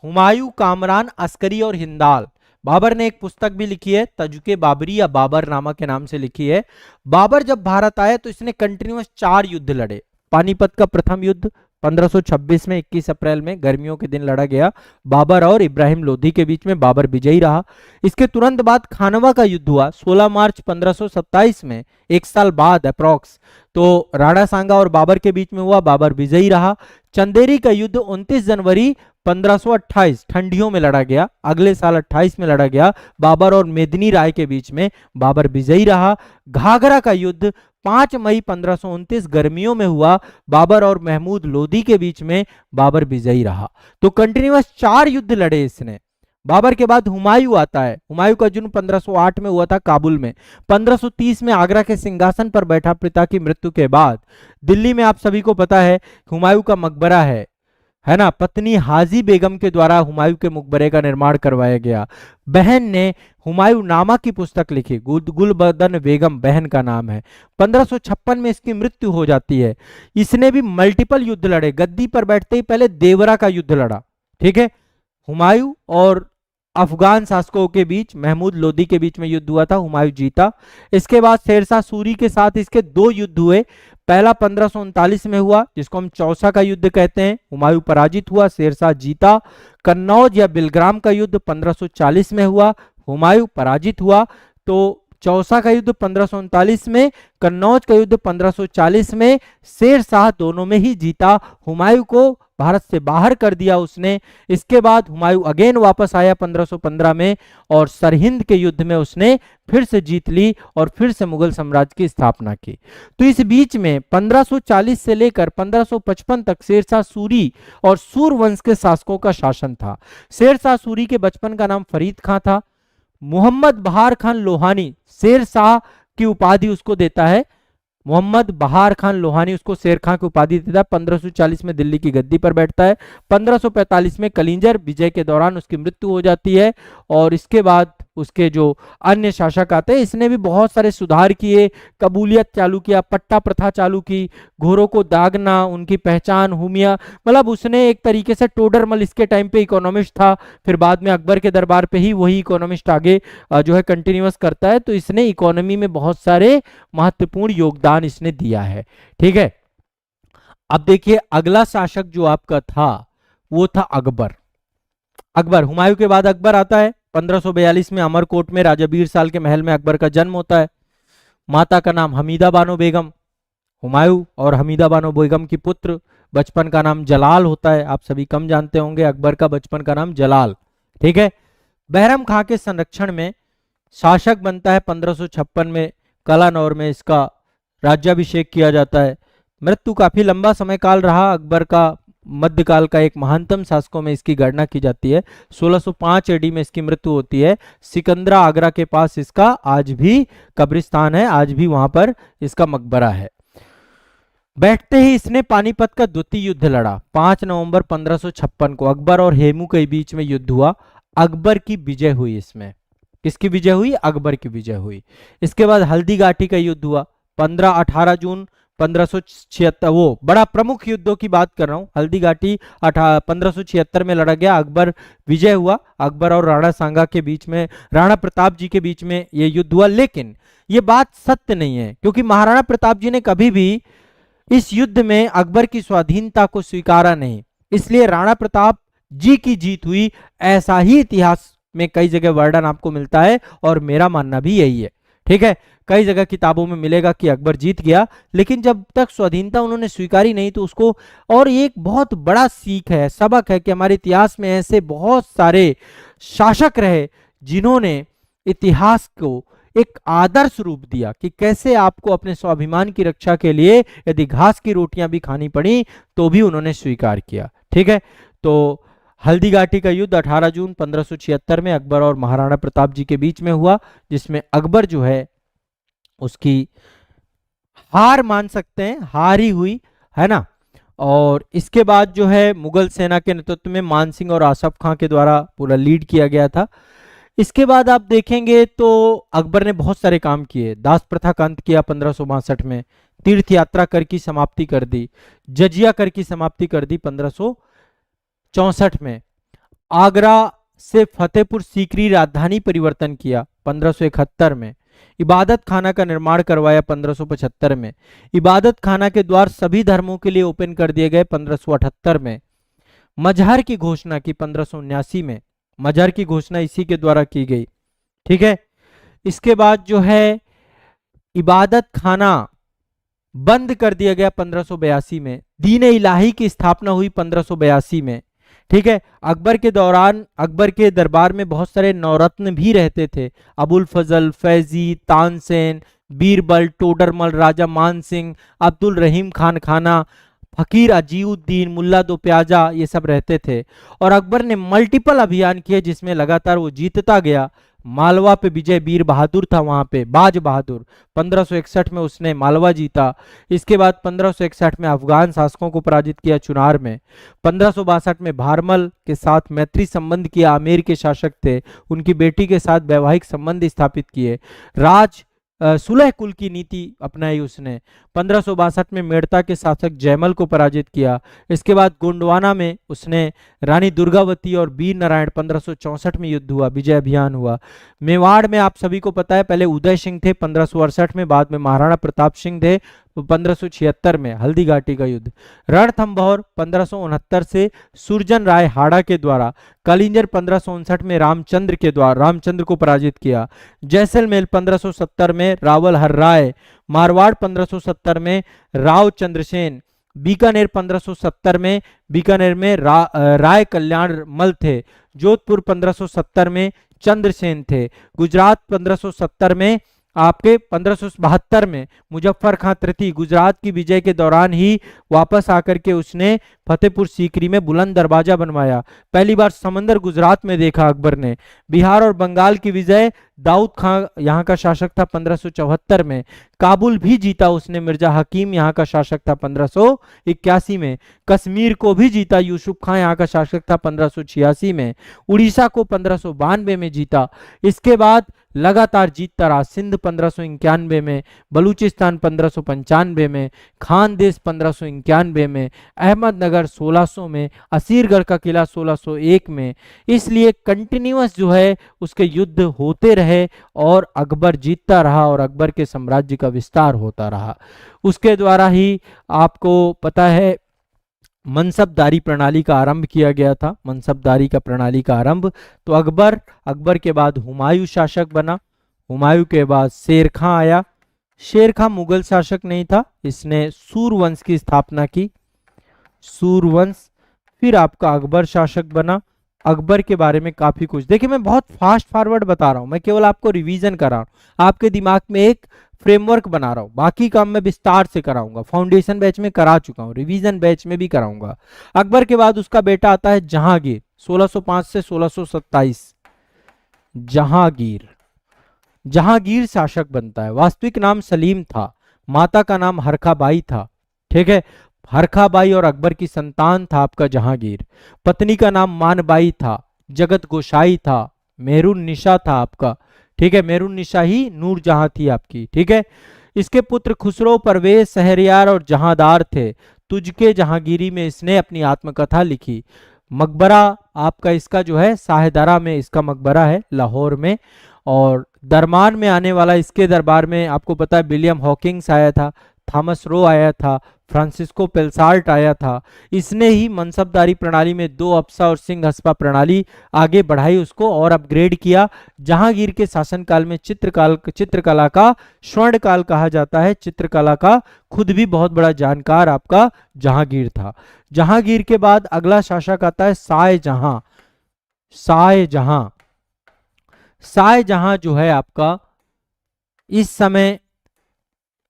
हुमायूं, कामरान, अस्करी और हिंदाल। बाबर ने एक पुस्तक भी लिखी है, तजुके बाबरी या बाबरनामा के नाम से लिखी है। बाबर जब भारत आए तो इसने कंटिन्यूअस 4 युद्ध लड़े। पानीपत का प्रथम युद्ध 1526 में 21 अप्रैल में गर्मियों के दिन लड़ा गया बाबर और इब्राहिम लोदी के बीच में, बाबर विजयी रहा। इसके तुरंत बाद खानवा का युद्ध हुआ 16 मार्च 1527 में, 1 साल बाद अप्रॉक्स, तो राणा सांगा और बाबर के बीच में हुआ, बाबर विजयी रहा। चंदेरी का युद्ध 29 जनवरी 1528 ठंडियों में लड़ा गया, अगले साल 28 में लड़ा गया, बाबर और मेदिनी राय के बीच में, बाबर विजयी रहा। घाघरा का युद्ध 5 मई 1529 गर्मियों में हुआ, बाबर और महमूद लोदी के बीच में, बाबर विजयी रहा। तो कंटिन्यूअस 4 युद्ध लड़े इसने। बाबर के बाद हुमायूं आता है। हुमायूं का जन्म 1508 में हुआ था काबुल में। 1530 में आगरा के सिंहासन पर बैठा पिता की मृत्यु के बाद दिल्ली में आप सभी को पता है हुमायूं का मकबरा है, है ना, पत्नी हाजी बेगम के द्वारा हुमायूं के मकबरे का निर्माण करवाया गया। बहन ने हुमायूं नामा की पुस्तक लिखी, गुलबदन बेगम बहन का नाम है। 1556 में इसकी मृत्यु हो जाती है। इसने भी मल्टीपल युद्ध लड़े, गद्दी पर बैठते ही पहले देवरा का युद्ध लड़ा, ठीक है, हुमायूं और अफगान शासकों के बीच, महमूद लोदी के बीच में युद्ध हुआ था, हुमायूं जीता। इसके बाद शेरशाह सूरी के साथ इसके 2 युद्ध हुए। पहला 1539 में हुआ, जिसको हम चौसा का युद्ध कहते हैं, हुमायूं पराजित हुआ, शेरशाह जीता। कन्नौज या बिलग्राम का युद्ध 1540 में हुआ, हुमायूं पराजित हुआ। तो चौसा का युद्ध 1539 में, कन्नौज का युद्ध 1540 में, शेरशाह दोनों में ही जीता। हुमायूं को भारत से बाहर कर दिया उसने। इसके बाद हुमायूं अगेन वापस आया 1515 में और सरहिंद के युद्ध में उसने फिर से जीत ली और फिर से मुगल साम्राज्य की स्थापना की। तो इस बीच में 1540 से लेकर 1555 तक शेरशाह सूरी और सूरवंश के शासकों का शासन था। शेरशाह सूरी के बचपन का नाम फरीद खां था। मोहम्मद बहार खान लोहानी शेरशाह की उपाधि उसको देता है। मोहम्मद बहार खान लोहानी उसको शेर खां की उपाधि देता है। 1540 में दिल्ली की गद्दी पर बैठता है। 1545 में कलिंजर विजय के दौरान उसकी मृत्यु हो जाती है और इसके बाद उसके जो अन्य शासक आते हैं, इसने भी बहुत सारे सुधार किए, कबूलियत चालू किया, पट्टा प्रथा चालू की, घोरों को दागना, उनकी पहचान, हुमिया, मतलब उसने एक तरीके से टोडरमल इसके टाइम पे इकोनॉमिस्ट था, फिर बाद में अकबर के दरबार पे ही वही इकोनॉमिस्ट आगे जो है कंटिन्यूअस करता है। तो इसने इकोनॉमी में बहुत सारे महत्वपूर्ण योगदान इसने दिया है, ठीक है। अब देखिए अगला शासक जो आपका था वो था अकबर। अकबर, हुमायूं के बाद अकबर आता है। 1542 में अमरकोट में राजा बीर साल के महल में अकबर का जन्म होता है। माता का नाम हमीदा बानो बेगम, हुमायूं और हमीदा बानो बेगम की पुत्र। बचपन का नाम जलाल होता है, आप सभी कम जानते होंगे, अकबर का बचपन का नाम जलाल, ठीक है। बहरम खां के संरक्षण में शासक बनता है 1556 में, कलानौर में इसका राज्याभिषेक किया जाता है। मृत्यु काफी लंबा समय काल रहा अकबर का, मध्यकाल का एक महानतम शासकों में इसकी गणना की जाती है। 1605 एडी में इसकी मृत्यु होती है। सिकंदरा आगरा के पास इसका आज भी कब्रिस्तान है, आज भी वहां पर इसका मकबरा है। बैठते ही इसने पानीपत का द्वितीय युद्ध लड़ा। 5 नवंबर 1556 को अकबर और हेमू के बीच में युद्ध हुआ। अकबर की विजय हुई इसमें। किसकी विजय हुई? अकबर की विजय हुई। इसके बाद हल्दी घाटी का युद्ध हुआ 15-18 जून 1576, वो बड़ा प्रमुख युद्धों की बात कर रहा हूं। हल्दी घाटी 1576 में लड़ा गया, अकबर विजय हुआ। अकबर और राणा सांगा के बीच में, राणा प्रताप जी के बीच में यह युद्ध हुआ। लेकिन यह बात सत्य नहीं है, क्योंकि महाराणा प्रताप जी ने कभी भी इस युद्ध में अकबर की स्वाधीनता को स्वीकारा नहीं, इसलिए राणा प्रताप जी की जीत हुई, ऐसा ही इतिहास में कई जगह वर्णन आपको मिलता है और मेरा मानना भी यही है, ठीक है। कई जगह किताबों में मिलेगा कि अकबर जीत गया, लेकिन जब तक स्वाधीनता उन्होंने स्वीकारी नहीं तो उसको, और एक बहुत बड़ा सीख है, सबक है कि हमारे इतिहास में ऐसे बहुत सारे शासक रहे जिन्होंने इतिहास को एक आदर्श रूप दिया कि कैसे आपको अपने स्वाभिमान की रक्षा के लिए यदि घास की रोटियां भी खानी पड़ी तो भी उन्होंने स्वीकार किया, ठीक है। तो हल्दी घाटी का युद्ध 18 जून 1576 में अकबर और महाराणा प्रताप जी के बीच में हुआ, जिसमें अकबर जो है उसकी हार मान सकते हैं, हार ही हुई, है ना। और इसके बाद जो है मुगल सेना के नेतृत्व में मान सिंह और आसफ खां के द्वारा पूरा लीड किया गया था। इसके बाद आप देखेंगे तो अकबर ने बहुत सारे काम किए। दास प्रथा का अंत किया 1562 में, तीर्थ यात्रा कर की समाप्ति कर दी, जजिया कर की समाप्ति कर दी 1564 में, आगरा से फतेहपुर सीकरी राजधानी परिवर्तन किया 1571 में, इबादत खाना का निर्माण करवाया 1575 में, इबादत खाना के द्वार सभी धर्मों के लिए ओपन कर दिए गए 1578 में, मजहर की घोषणा की 1579 में, मजहर की घोषणा इसी के द्वारा की गई, ठीक है। इसके बाद जो है इबादत खाना बंद कर दिया गया 1582 में, दीन इलाही की स्थापना हुई 1582 में, ठीक है। अकबर के दौरान अकबर के दरबार में बहुत सारे नवरत्न भी रहते थे, अबुल फजल, फैजी, तानसेन, बीरबल, टोडरमल, राजा मान सिंह, अब्दुल रहीम खान खाना, फकीर अजीउद्दीन, मुल्ला दो प्याजा, ये सब रहते थे। और अकबर ने मल्टीपल अभियान किए जिसमें लगातार वो जीतता गया। मालवा पे विजय, वीर बहादुर था वहां पे, बाज बहादुर, 1561 में उसने मालवा जीता। इसके बाद 1561 में अफगान शासकों को पराजित किया चुनार में। 1562 में भारमल के साथ मैत्री संबंध किया, आमेर के शासक थे, उनकी बेटी के साथ वैवाहिक संबंध स्थापित किए। राज सुलह कुल की नीति अपनाई उसने। 1562 में मेड़ता के शासक जयमल को पराजित किया। इसके बाद गोंडवाना में उसने रानी दुर्गावती और वीर नारायण, 1564 में युद्ध हुआ, विजय अभियान हुआ। मेवाड़ में आप सभी को पता है पहले उदय सिंह थे 1568 में, बाद में महाराणा प्रताप सिंह थे 1576 में, हल्दी घाटी का युद्ध। रणथंभौर 1569 से सुरजन राय हाड़ा के द्वारा, कलिंजर 1559 में रामचंद्र को पराजित किया। जैसलमेर 1570 में रावल हर राय, मारवाड़ 1570 में राव चंद्रसेन, बीकानेर 1570 में, बीकानेर में राय कल्याण मल थे, जोधपुर 1570 में चंद्रसेन थे, गुजरात 1570 में, आपके 1572 में मुजफ्फर खां तृतीय गुजरात की विजय के दौरान ही वापस आकर के उसने फतेहपुर सीकरी में बुलंद दरवाजा बनवाया। पहली बार समंदर गुजरात में देखा अकबर ने। बिहार और बंगाल की विजय, दाऊद खां यहाँ का शासक था 1574 में। काबुल भी जीता उसने, मिर्जा हकीम यहाँ का शासक था 1581 में। कश्मीर को भी जीता, यूसुफ खां यहाँ का शासक था 1586 में। उड़ीसा को 1592 में जीता। इसके बाद लगातार जीतता रहा। सिंध 1591 में, बलूचिस्तान 1595 में, खानदेश 1591 में, अहमदनगर 1600 में, असीरगढ़ का किला 1601 में। इसलिए कंटिन्यूअस जो है उसके युद्ध होते रहे और अकबर जीतता रहा और अकबर के साम्राज्य का विस्तार होता रहा। उसके द्वारा ही आपको पता है मनसबदारी प्रणाली का आरंभ किया गया था। मनसबदारी का प्रणाली का आरंभ तो अकबर के बाद हुमायूं शासक बना। हुमायूं के बाद शेर खां आया। शेर खां मुगल शासक नहीं था, इसने सूरवंश की स्थापना की, सूरवंश। फिर आपका अकबर शासक बना। अकबर के बारे में काफी कुछ देखिए, मैं बहुत फास्ट फॉरवर्ड बता रहा हूं, मैं केवल आपको रिवीजन कर रहा हूं, आपके दिमाग में एक फ्रेमवर्क बना रहा हूं। बाकी काम मैं विस्तार से कराऊंगा, फाउंडेशन बैच में करा चुका हूं, रिवीजन बैच में भी कराऊंगा। अकबर के बाद उसका बेटा आता है जहांगीर, 1605 से 1627। जहांगीर शासक बनता है। वास्तविक नाम सलीम था, माता का नाम हरखाबाई था, ठीक है। हरखाबाई और अकबर की संतान था आपका जहांगीर। पत्नी का नाम मानबाई था, जगत गोसाई था, मेहरुन निशा था आपका, ठीक है। मेहरुन निशा ही नूर जहां थी आपकी, ठीक है। इसके पुत्र खुसरो, परवेज, शहरयार और जहांदार थे। तुझके जहांगीरी में इसने अपनी आत्मकथा लिखी। मकबरा आपका इसका जो है साहेदारा में इसका मकबरा है, लाहौर में। और दरमान में आने वाला इसके दरबार में आपको पता है विलियम हॉकिंग्स आया था, थॉमस रो आया था, फ्रांसिस्को पेल्सार्ट आया था। इसने ही मनसबदारी प्रणाली में 2 अप्सा और सिंह हस्पा प्रणाली आगे बढ़ाई उसको और अपग्रेड किया। जहांगीर के शासनकाल में चित्रकला का स्वर्णकाल कहा जाता है। चित्रकला का खुद भी बहुत बड़ा जानकार आपका जहांगीर था। जहांगीर के बाद अगला शासक आता है शाहजहां। शाहजहां जो है आपका इस समय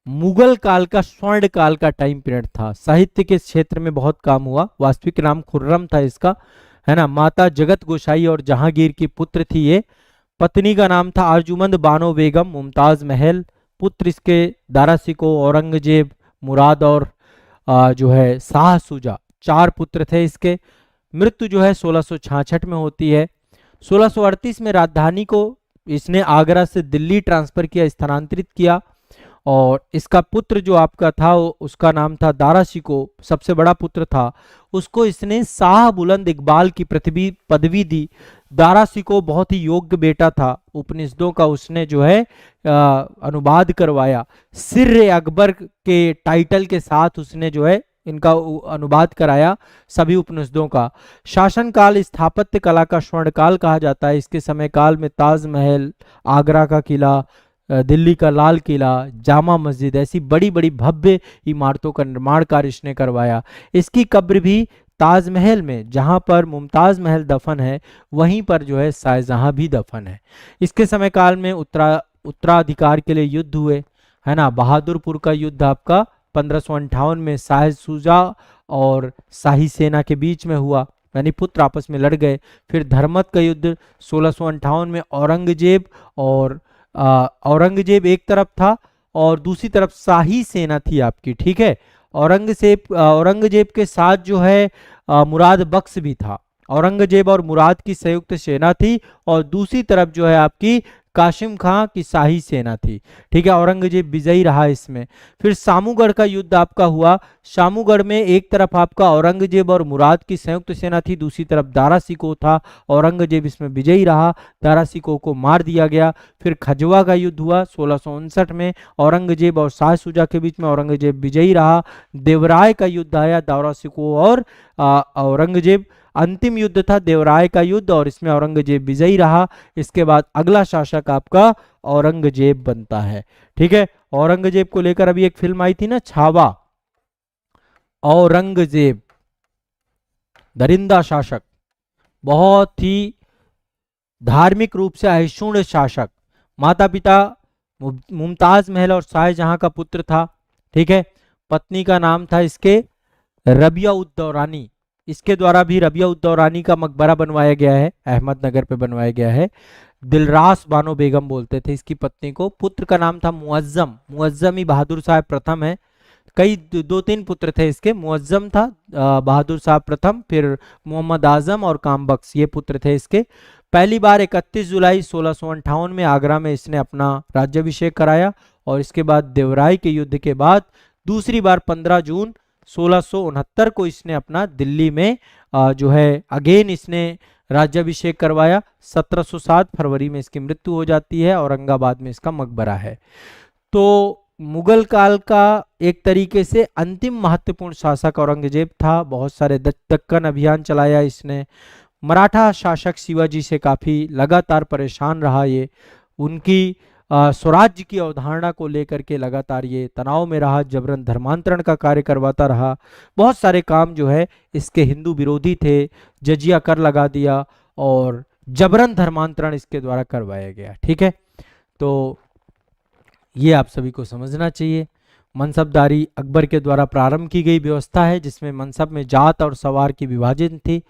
मुगल काल का स्वर्ण काल का टाइम पीरियड था। साहित्य के क्षेत्र में बहुत काम हुआ। वास्तविक नाम खुर्रम था इसका, है ना। माता जगत गोसाई और जहांगीर की पुत्र थी ये। पत्नी का नाम था अर्जुमंद बानो बेगम, मुमताज महल। पुत्र इसके दारा सिको, औरंगजेब, मुराद और जो है शाह सुजा, 4 पुत्र थे इसके। मृत्यु जो है 1666 में होती है। 1638 में राजधानी को इसने आगरा से दिल्ली ट्रांसफर किया, स्थानांतरित किया। और इसका पुत्र जो आपका था उसका नाम था दारा शिको, सबसे बड़ा पुत्र था। उसको इसने शाह बुलंद इकबाल की पदवी दी। दारा शिको बहुत ही योग्य बेटा था। उपनिषदों का उसने जो है अनुवाद करवाया। सिर्र अकबर के टाइटल के साथ उसने जो है इनका अनुवाद कराया सभी उपनिषदों का। शासनकाल स्थापत्य कला का स्वर्णकाल कहा जाता है। इसके समय काल में ताजमहल, आगरा का किला, दिल्ली का लाल किला, जामा मस्जिद, ऐसी बड़ी बड़ी भव्य इमारतों का निर्माण कार्य इसने करवाया। इसकी कब्र भी ताजमहल में, जहां पर मुमताज महल दफन है, वहीं पर जो है शाहजहां भी दफन है। इसके समय काल में उत्तराधिकार के लिए युद्ध हुए, है ना। बहादुरपुर का युद्ध आपका 1558 में शाह सुजा और शाही सेना के बीच में हुआ। यानी पुत्र आपस में लड़ गए। फिर धर्मत का युद्ध 1658 में औरंगजेब और औरंगजेब एक तरफ था और दूसरी तरफ शाही सेना थी आपकी, ठीक है। औरंगजेब के साथ जो है मुराद बख्श भी था। औरंगजेब और मुराद की संयुक्त सेना थी और दूसरी तरफ जो है आपकी कासिम खां की शाही सेना थी, ठीक है। औरंगजेब विजयी रहा इसमें। फिर सामूगढ़ का युद्ध आपका हुआ। सामूगढ़ में एक तरफ आपका औरंगजेब और मुराद की संयुक्त सेना थी, दूसरी तरफ दारा शिकोह था। औरंगजेब इसमें विजयी रहा, दारा शिकोह को मार दिया गया। फिर खजवा का युद्ध हुआ 1659 में, औरंगजेब और शाह शुजा के बीच में, औरंगजेब विजयी रहा। देवराय का युद्ध आया, दारा शिकोह और औरंगजेब। अंतिम युद्ध था देवराय का युद्ध और इसमें औरंगजेब विजयी रहा। इसके बाद अगला शासक आपका औरंगजेब बनता है, ठीक है। औरंगजेब को लेकर अभी एक फिल्म आई थी ना, छावा। औरंगजेब दरिंदा शासक, बहुत ही धार्मिक रूप से अहिष्णुण शासक, माता पिता मुमताज महल और शाहजहां का पुत्र था, ठीक है। पत्नी का नाम था इसके रबिया उद दौरानी। इसके द्वारा भी रबिया उद दौरानी का मकबरा बनवाया गया है, अहमदनगर पे बनवाया गया है। दिलरास बानो बेगम बोलते थे इसकी पत्नी को। पुत्र का नाम था मुअज्जम, मुअज्जम ही बहादुर साहब प्रथम है। कई दो तीन पुत्र थे इसके, मुअज्जम था, बहादुर साहब प्रथम, फिर मोहम्मद आजम और कामबख्श, ये पुत्र थे इसके। पहली बार 31 जुलाई 1658 में आगरा में इसने अपना राज्याभिषेक कराया और इसके बाद देवराय के युद्ध के बाद दूसरी बार 15 जून 1669 को इसने अपना दिल्ली में जो है अगेन इसने राज्याभिषेक करवाया। 1707 फरवरी में इसकी मृत्यु हो जाती है। औरंगाबाद में इसका मकबरा है। तो मुगल काल का एक तरीके से अंतिम महत्वपूर्ण शासक औरंगजेब था। बहुत सारे दक्कन अभियान चलाया इसने। मराठा शासक शिवाजी से काफी लगातार परेशान रहा ये। उनकी स्वराज्य की अवधारणा को लेकर के लगातार ये तनाव में रहा, जबरन धर्मांतरण का कार्य करवाता रहा। बहुत सारे काम जो है इसके हिंदू विरोधी थे, जजिया कर लगा दिया और जबरन धर्मांतरण इसके द्वारा करवाया गया, ठीक है। तो ये आप सभी को समझना चाहिए। मनसबदारी अकबर के द्वारा प्रारंभ की गई व्यवस्था है जिसमें मनसब में जात और सवार की विभाजन थी।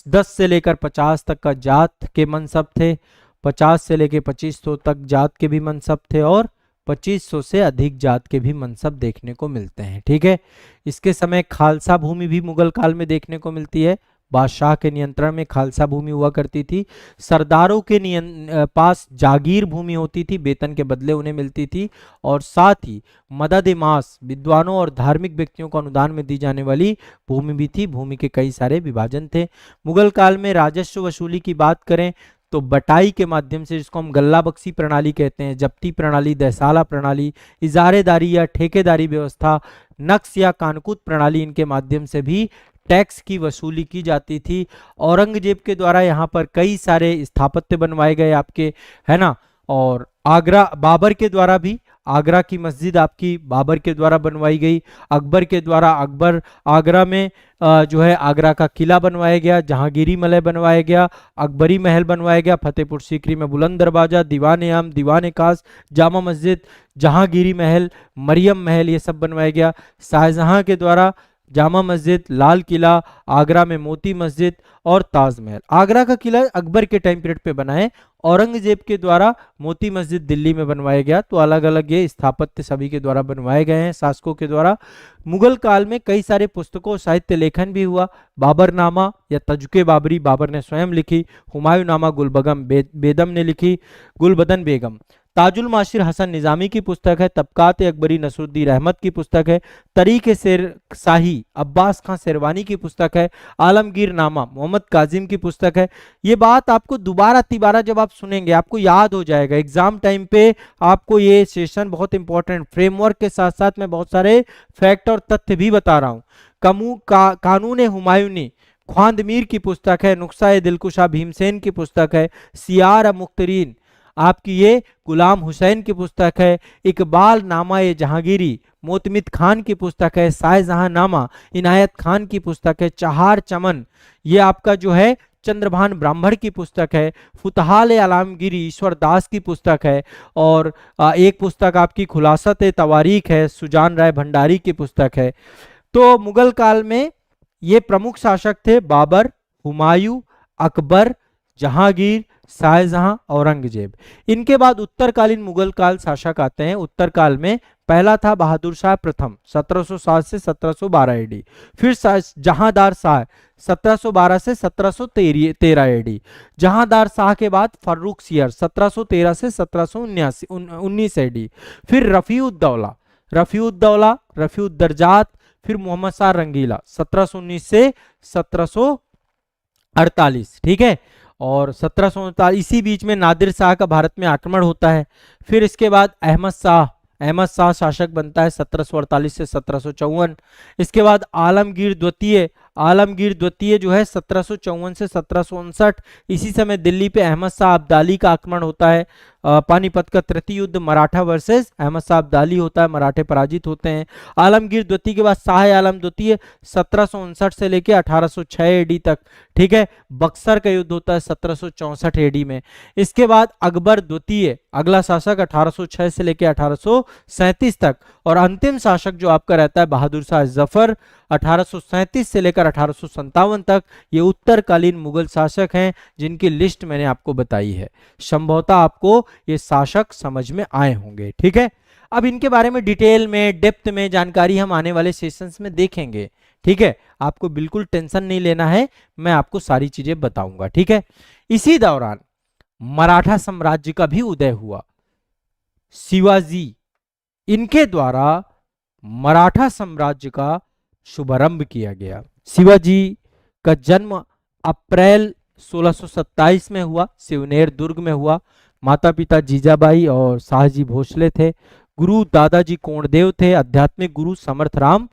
10 से लेकर 50 तक का जात के मनसब थे, 50 से लेकर 2500 तक जात के भी मनसब थे और 2500 से अधिक जात के भी मनसब देखने को मिलते हैं, ठीक है। इसके समय खालसा भूमि भी मुगल काल में देखने को मिलती है। बादशाह के नियंत्रण में खालसा भूमि हुआ करती थी। सरदारों के पास जागीर भूमि होती थी, वेतन के बदले उन्हें मिलती थी। और साथ ही मदद मास, विद्वानों और धार्मिक व्यक्तियों को अनुदान में दी जाने वाली भूमि भी थी। भूमि के कई सारे विभाजन थे। मुगल काल में राजस्व वसूली की बात करें तो बटाई के माध्यम से, जिसको हम गल्ला बख्शी प्रणाली कहते हैं, जब्ती प्रणाली, दहसाला प्रणाली, इजारेदारी या ठेकेदारी व्यवस्था, नक्श या कानकूत प्रणाली, इनके माध्यम से भी टैक्स की वसूली की जाती थी। औरंगजेब के द्वारा यहाँ पर कई सारे स्थापत्य बनवाए गए आपके, है ना। और आगरा बाबर के द्वारा भी, आगरा की मस्जिद आपकी बाबर के द्वारा बनवाई गई। अकबर के द्वारा आगरा में जो है आगरा का किला बनवाया गया, जहांगीरी महल बनवाया गया, अकबरी महल बनवाया गया, फतेहपुर सीकरी में बुलंद दरवाजा, दीवान आम, दीवान खास, जामा मस्जिद, जहांगीरी महल, मरियम महल, ये सब बनवाया गया। शाहजहां के द्वारा जामा मस्जिद, लाल किला, आगरा में मोती मस्जिद और ताजमहल। आगरा का किला अकबर के टाइम पीरियड पे बना है। औरंगजेब के द्वारा मोती मस्जिद दिल्ली में बनवाया गया। तो अलग अलग ये स्थापत्य सभी के द्वारा बनवाए गए हैं शासकों के द्वारा। मुगल काल में कई सारे पुस्तकों, साहित्य लेखन भी हुआ। बाबरनामा या तजुके बाबरी बाबर ने स्वयं लिखी। हुमायूं नामा बेदम ने लिखी, गुलबदन बेगम। ताजुल माशिर हसन निजामी की पुस्तक है। तबकात अकबरी नसरुद्दीन अहमद की पुस्तक है। तरीक शेर शाही अब्बास खां शेरवानी की पुस्तक है। आलमगीर नामा मोहम्मद काजिम की पुस्तक है। ये बात आपको दोबारा तिबारा जब आप सुनेंगे आपको याद हो जाएगा। एग्जाम टाइम पे आपको ये सेशन बहुत इंपॉर्टेंट, फ्रेमवर्क के साथ साथ मैं बहुत सारे फैक्ट और तथ्य भी बता रहा हूँ। कानून हुमायूनी ख्वांद मीर की पुस्तक है। नुक्सा दिलकुशा भीमसेन की पुस्तक है। सियार मुख्तरीन आपकी ये गुलाम हुसैन की पुस्तक है। इकबाल नामा ये जहांगीरी मोतमिद खान की पुस्तक है। शाहजहां नामा इनायत खान की पुस्तक है। चहार चमन ये आपका जो है चंद्रभान ब्राह्मण की पुस्तक है। फुतहाल आलमगीरी ईश्वर दास की पुस्तक है। और एक पुस्तक आपकी खुलासत तवारीख है, सुजान राय भंडारी की पुस्तक है। तो मुगल काल में ये प्रमुख शासक थे बाबर, हुमायूं, अकबर, जहांगीर, शाहजहां, औरंगजेब। इनके बाद उत्तरकालीन मुगल काल शासक आते हैं। उत्तर काल में पहला था बहादुर शाह प्रथम 1707 से 1712 एडी। फिर जहांदार शाह 1712 से 1713 एडी। जहांदार शाह के बाद फर्रुख सियर 1713 से 1719 एडी। फिर रफीउद्दौला, रफीउद्दर्जात, फिर मोहम्मद शाह रंगीला 1719 से 1748। ठीक है, और 1739 इसी बीच में नादिर शाह का भारत में आक्रमण होता है। फिर इसके बाद अहमद शाह शासक बनता है 1748 से 1754। इसके बाद आलमगीर द्वितीय जो है 1754 से 1759। इसी समय दिल्ली पे अहमद शाह अब्दाली का आक्रमण होता है। पानीपत का तृतीय युद्ध मराठा वर्सेस अहमद शाह अब्दाली होता है, मराठे पराजित होते हैं। आलमगीर द्वितीय के बाद शाह आलम द्वितीय 1759 से लेकर 1806 एडी तक। ठीक है, बक्सर का युद्ध होता है 1764 एडी में। इसके बाद अकबर द्वितीय अगला शासक 1806 से लेकर 1837 तक। और अंतिम शासक जो आपका रहता है बहादुर शाह जफर 1837 से लेकर 1857 तक। ये उत्तरकालीन मुगल शासक हैं जिनकी लिस्ट मैंने आपको बताई है। संभवतः आपको ये शासक समझ में आए होंगे। ठीक है, अब इनके बारे में डिटेल में डेप्थ में जानकारी हम आने वाले सेशंस में देखेंगे। ठीक है, आपको बिल्कुल टेंशन नहीं लेना है, मैं आपको सारी चीजें बताऊंगा। ठीक है, इसी दौरान मराठा साम्राज्य का भी उदय हुआ। शिवाजी इनके द्वारा मराठा साम्राज्य का शुभारंभ किया गया। शिवाजी का जन्म अप्रैल 1627 में हुआ, सिवनेर दुर्ग में हुआ। माता पिता जीजाबाई और शाहजी भोसले थे। गुरु दादाजी कोंडदेव थे। आध्यात्मिक गुरु समर्थराम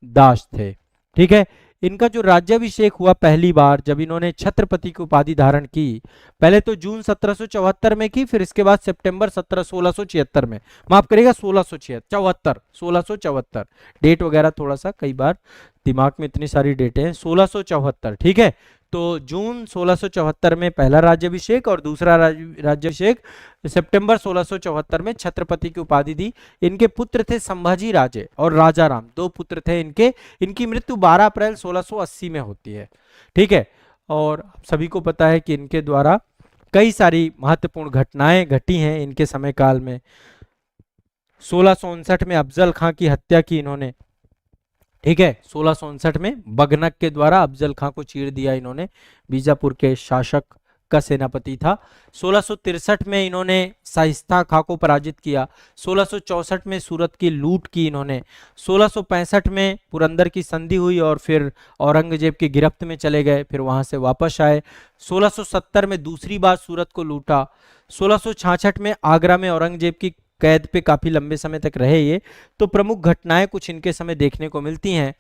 दास थे। ठीक है, इनका जो राज्याभिषेक हुआ पहली बार जब इन्होंने छत्रपति की उपाधि धारण की, पहले तो जून 1774 में की, फिर इसके बाद सितंबर 1676 में, माफ करिएगा 1674 डेट वगैरह थोड़ा सा कई बार दिमाग में इतनी सारी डेटें हैं। 1674। ठीक है, तो जून 1674 में पहला राज्याभिषेक और दूसरा राज्याभिषेक सितंबर 1674 में छत्रपति की उपाधि दी। इनके पुत्र थे संभाजी राजे और राजा राम, दो पुत्र थे इनके। इनकी मृत्यु 12 अप्रैल 1680 में होती है। ठीक है, और सभी को पता है कि इनके द्वारा कई सारी महत्वपूर्ण घटनाएं घटी हैं इनके समय काल में। 1659 में अफजल खां की हत्या की इन्होंने। ठीक है, 1659 में बगनक के द्वारा अफजल खां को चीर दिया इन्होंने, बीजापुर के शासक का सेनापति था। 1663 में इन्होंने शाइस्ता खां को पराजित किया। 1664 में सूरत की लूट की इन्होंने। 1665 में पुरंदर की संधि हुई और फिर औरंगजेब की गिरफ्त में चले गए, फिर वहां से वापस आए। 1670 में दूसरी बार सूरत को लूटा। 1666 में आगरा में औरंगजेब की कैद पे काफी लंबे समय तक रहे ये। तो प्रमुख घटनाएं कुछ इनके समय देखने को मिलती हैं।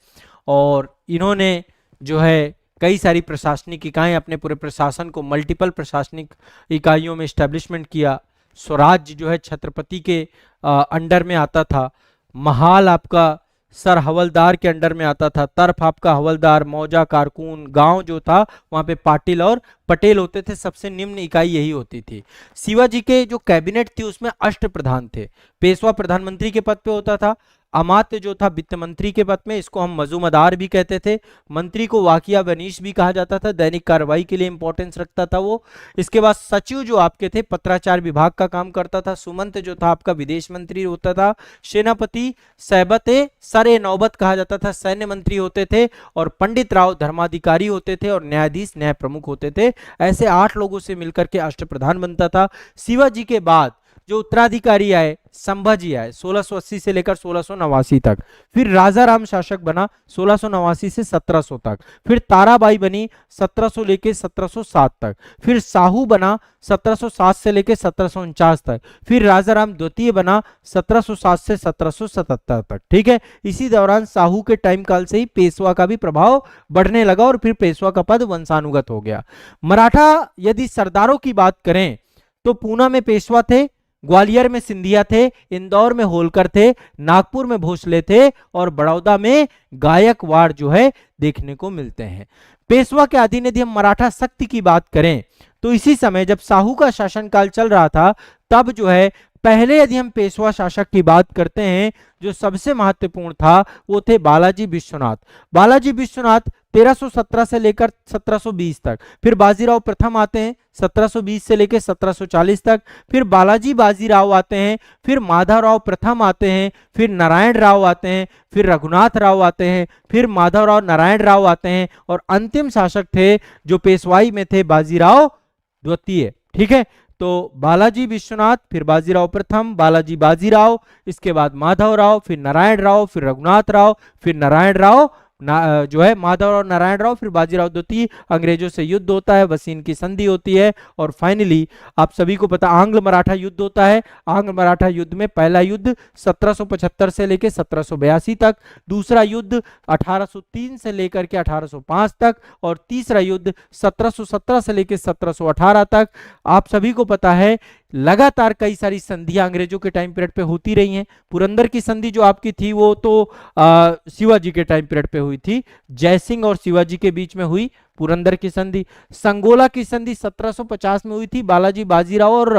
और इन्होंने जो है कई सारी प्रशासनिक इकाएं, अपने पूरे प्रशासन को मल्टीपल प्रशासनिक इकाइयों में एस्टेब्लिशमेंट किया। स्वराज्य जो है छत्रपति के अंडर में आता था। महाल आपका सर हवलदार के अंडर में आता था। तरफ आपका हवलदार, मौजा, कारकुन, गांव जो था वहां पे पाटिल और पटेल होते थे। सबसे निम्न इकाई यही होती थी। शिवाजी के जो कैबिनेट थी उसमें अष्ट प्रधान थे। पेशवा प्रधानमंत्री के पद पे होता था। अमात्य जो था वित्त मंत्री के पद में, इसको हम मजूमदार भी कहते थे। मंत्री को वाकिया बनीश भी कहा जाता था, दैनिक कार्रवाई के लिए इंपॉर्टेंस रखता था वो। इसके बाद सचिव जो आपके थे पत्राचार विभाग का काम करता था। सुमंत जो था आपका विदेश मंत्री होता था। सेनापति सैबते सरे नौबत कहा जाता था, सैन्य मंत्री होते थे। और पंडित राव धर्माधिकारी होते थे और न्यायाधीश न्याय प्रमुख होते थे। ऐसे 8 लोगों से मिलकर के अष्टप्रधान बनता था। शिवाजी के बाद जो उत्तराधिकारी आए संभाजी आए 1680 से लेकर 1689 तक। फिर राजा राम शासक बना 1689 से 1700 तक। फिर ताराबाई बनी 1700 लेकर 1707 तक। फिर साहू बना 1707 से लेकर 1749 तक। फिर राजा राम द्वितीय बना 1707 से 1777 तक। ठीक है, इसी दौरान साहू के टाइम काल से ही पेशवा का भी प्रभाव बढ़ने लगा और फिर पेशवा का पद वंशानुगत हो गया। मराठा यदि सरदारों की बात करें तो पूना में पेशवा थे, ग्वालियर में सिंधिया थे, इंदौर में होलकर थे, नागपुर में भोसले थे और बड़ौदा में गायकवाड़ जो है देखने को मिलते हैं। पेशवा के अधीन यदि हम मराठा शक्ति की बात करें तो इसी समय जब साहू का शासनकाल चल रहा था तब जो है पहले यदि हम पेशवा शासक की बात करते हैं जो सबसे महत्वपूर्ण था वो थे बालाजी विश्वनाथ। बालाजी विश्वनाथ 1317 से लेकर 1720 तक। फिर बाजीराव प्रथम आते हैं 1720 से लेकर 1740 तक। फिर बालाजी बाजीराव आते हैं, फिर माधवराव प्रथम आते हैं, फिर नारायण राव आते हैं, फिर रघुनाथ राव आते हैं, फिर माधवराव नारायण राव आते हैं, और अंतिम शासक थे जो पेशवाई में थे बाजीराव द्वितीय। ठीक है, तो बालाजी विश्वनाथ, फिर बाजीराव प्रथम, बालाजी बाजीराव, इसके बाद माधवराव, फिर नारायण राव, फिर रघुनाथ राव, फिर नारायण राव, जो है माधवराव नारायण राव, फिर बाजीराव द्वितीय। अंग्रेजों से युद्ध होता है, वसीन की संधि होती है, और फाइनली आप सभी को पता आंग्ल मराठा युद्ध होता है। आंग्ल मराठा युद्ध में पहला युद्ध 1775 से लेकर 1782 तक, दूसरा युद्ध 1803 से लेकर के 1805 तक, और तीसरा युद्ध 1717 से लेकर 1718 तक। आप सभी को पता है लगातार कई सारी संधियां अंग्रेजों के टाइम पीरियड पे होती रही हैं। पुरंदर की संधि जो आपकी थी वो तो शिवाजी के टाइम पीरियड पे हुई थी, जयसिंह और शिवाजी के बीच में हुई पुरंदर की संधि। संगोला की संधि 1750 में हुई थी, बालाजी बाजीराव और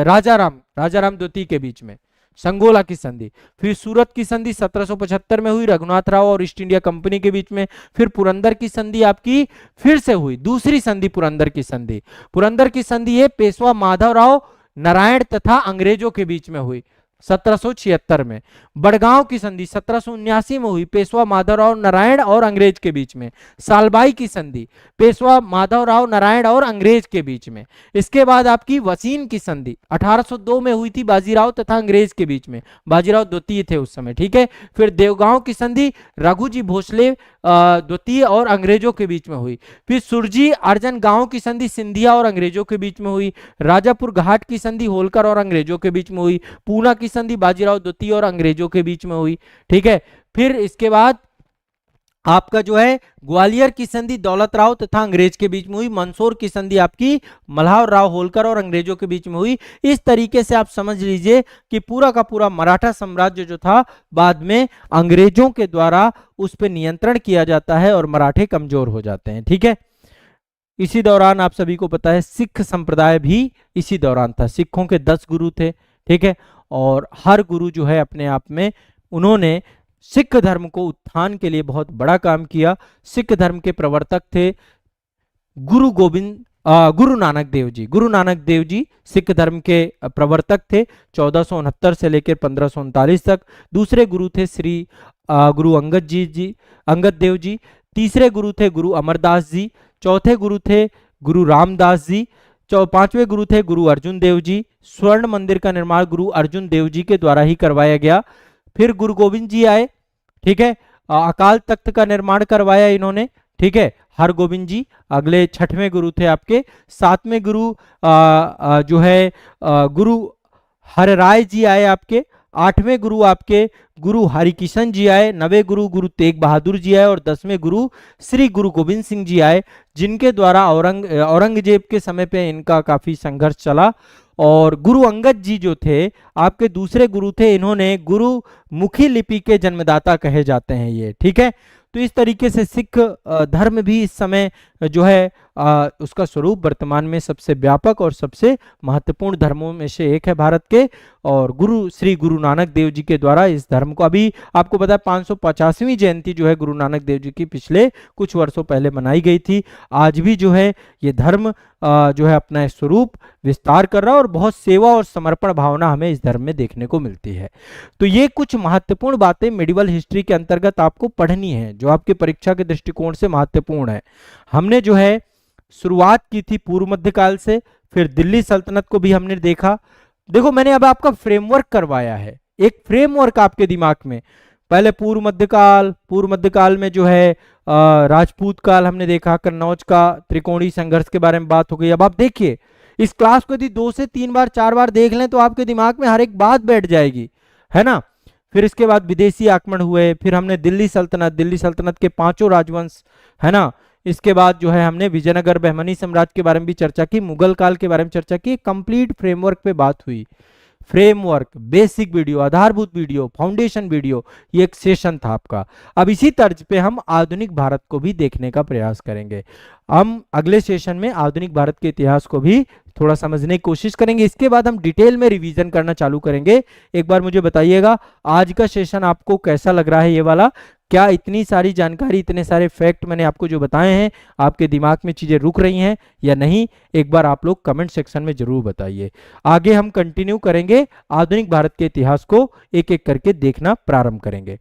राजाराम द्वितीय के बीच में संगोला की संधि। फिर सूरत की संधि 1775 में हुई, रघुनाथ राव और ईस्ट इंडिया कंपनी के बीच में। फिर पुरंदर की संधि आपकी फिर से हुई, दूसरी संधि पुरंदर की संधि। पुरंदर की संधि ये पेशवा माधवराव नारायण तथा अंग्रेजों के बीच में हुई 1776 में। बड़गांव की संधि 1779 में हुई, पेशवा माधवराव नारायण और अंग्रेज के बीच में। सालबाई की संधि पेशवा माधवराव नारायण और अंग्रेज के बीच में। इसके बाद आपकी वसीन की संधि 1802 में हुई थी, बाजीराव तथा अंग्रेज के बीच में, बाजीराव द्वितीय थे उस समय। ठीक है, फिर देवगांव की संधि रघुजी भोसले द्वितीय और अंग्रेजों के बीच में हुई। फिर सुरजी अर्जन गांव की संधि सिंधिया और अंग्रेजों के बीच में हुई। राजापुर घाट की संधि होलकर और अंग्रेजों के बीच में हुई। पूना की संधि बाजीराव द्वितीय और अंग्रेजों के बीच में हुई। ठीक है, फिर इसके बाद आपका जो है ग्वालियर की संधि दौलत राव तथा अंग्रेज के बीच में हुई। मंदसौर की संधि आपकी मल्हार राव होलकर और अंग्रेजों के बीच में हुई। इस तरीके से आप समझ लीजिए कि पूरा का पूरा मराठा साम्राज्य जो था बाद में अंग्रेजों के द्वारा उस पर नियंत्रण किया जाता है और मराठे कमजोर हो जाते हैं। ठीक है, इसी दौरान आप सभी को पता है सिख संप्रदाय भी इसी दौरान था। सिखों के 10 गुरु थे। ठीक है, और हर गुरु जो है अपने आप में उन्होंने सिख धर्म को उत्थान के लिए बहुत बड़ा काम किया। सिख धर्म के प्रवर्तक थे गुरु नानक देव जी। गुरु नानक देव जी सिख धर्म के प्रवर्तक थे 1469 से लेकर 1539 तक। दूसरे गुरु थे श्री गुरु अंगद देव जी। तीसरे गुरु थे गुरु अमरदास जी। चौथे गुरु थे गुरु रामदास जी। पांचवें गुरु थे गुरु अर्जुन देव जी। स्वर्ण मंदिर का निर्माण गुरु अर्जुन देव जी के द्वारा ही करवाया गया। फिर गुरु गोविंद जी आए। ठीक है, अकाल तख्त का निर्माण करवाया इन्होंने। ठीक है, हर गोविंद जी अगले 6वें गुरु थे आपके। 7वें गुरु जो है गुरु हरराय जी आए आपके। 8वें गुरु आपके गुरु हरिकिशन जी आए। 9वें गुरु गुरु तेग बहादुर जी आए, और 10वें गुरु श्री गुरु गोविंद सिंह जी आए, जिनके द्वारा औरंगजेब के समय पे इनका काफी संघर्ष चला। और गुरु अंगद जी जो थे आपके दूसरे गुरु थे, इन्होंने गुरु मुखी लिपि के जन्मदाता कहे जाते हैं ये। ठीक है, तो इस तरीके से सिख धर्म भी इस समय जो है उसका स्वरूप वर्तमान में सबसे व्यापक और सबसे महत्वपूर्ण धर्मों में से एक है भारत के। और श्री गुरु नानक देव जी के द्वारा इस धर्म को, अभी आपको पता है 550वीं जयंती जो है गुरु नानक देव जी की पिछले कुछ वर्षों पहले मनाई गई थी। आज भी जो है ये धर्म जो है अपना स्वरूप विस्तार कर रहा है, और बहुत सेवा और समर्पण भावना हमें इस धर्म में देखने को मिलती है। तो ये कुछ महत्वपूर्ण बातें मेडिवल हिस्ट्री के अंतर्गत आपको पढ़नी है, जो आपकी परीक्षा के दृष्टिकोण से महत्वपूर्ण है। हमने जो है शुरुआत की थी पूर्व मध्यकाल से, फिर दिल्ली सल्तनत को भी हमने देखा। देखो मैंने अब आपका फ्रेमवर्क करवाया है, एक फ्रेमवर्क आपके दिमाग में। पहले पूर्व मध्यकाल में जो है राजपूत काल हमने देखा, कन्नौज का त्रिकोणीय संघर्ष के बारे में बात हो गई। अब आप देखिए इस क्लास को यदि 2 से 3 बार 4 बार देख लें तो आपके दिमाग में हर एक बात बैठ जाएगी, है ना। फिर इसके बाद विदेशी आक्रमण हुए, फिर हमने दिल्ली सल्तनत के 5 राजवंश, है ना। इसके बाद जो है हमने विजयनगर बहमनी साम्राज्य के बारे में भी चर्चा की, मुगल काल के बारे में चर्चा की। कंप्लीट फ्रेमवर्क पे बात हुई। फ्रेमवर्क, बेसिक वीडियो, आधारभूत वीडियो, फाउंडेशन वीडियो, ये एक सेशन था आपका। अब इसी तर्ज पे हम आधुनिक भारत को भी देखने का प्रयास करेंगे। हम अगले सेशन में आधुनिक भारत के इतिहास को भी थोड़ा समझने की कोशिश करेंगे। इसके बाद हम डिटेल में रिवीजन करना चालू करेंगे। एक बार मुझे बताइएगा आज का सेशन आपको कैसा लग रहा है, ये वाला क्या इतनी सारी जानकारी, इतने सारे फैक्ट मैंने आपको जो बताए हैं, आपके दिमाग में चीजें रुक रही हैं या नहीं? एक बार आप लोग कमेंट सेक्शन में जरूर बताइए। आगे हम कंटिन्यू करेंगे, आधुनिक भारत के इतिहास को एक एक करके देखना प्रारंभ करेंगे।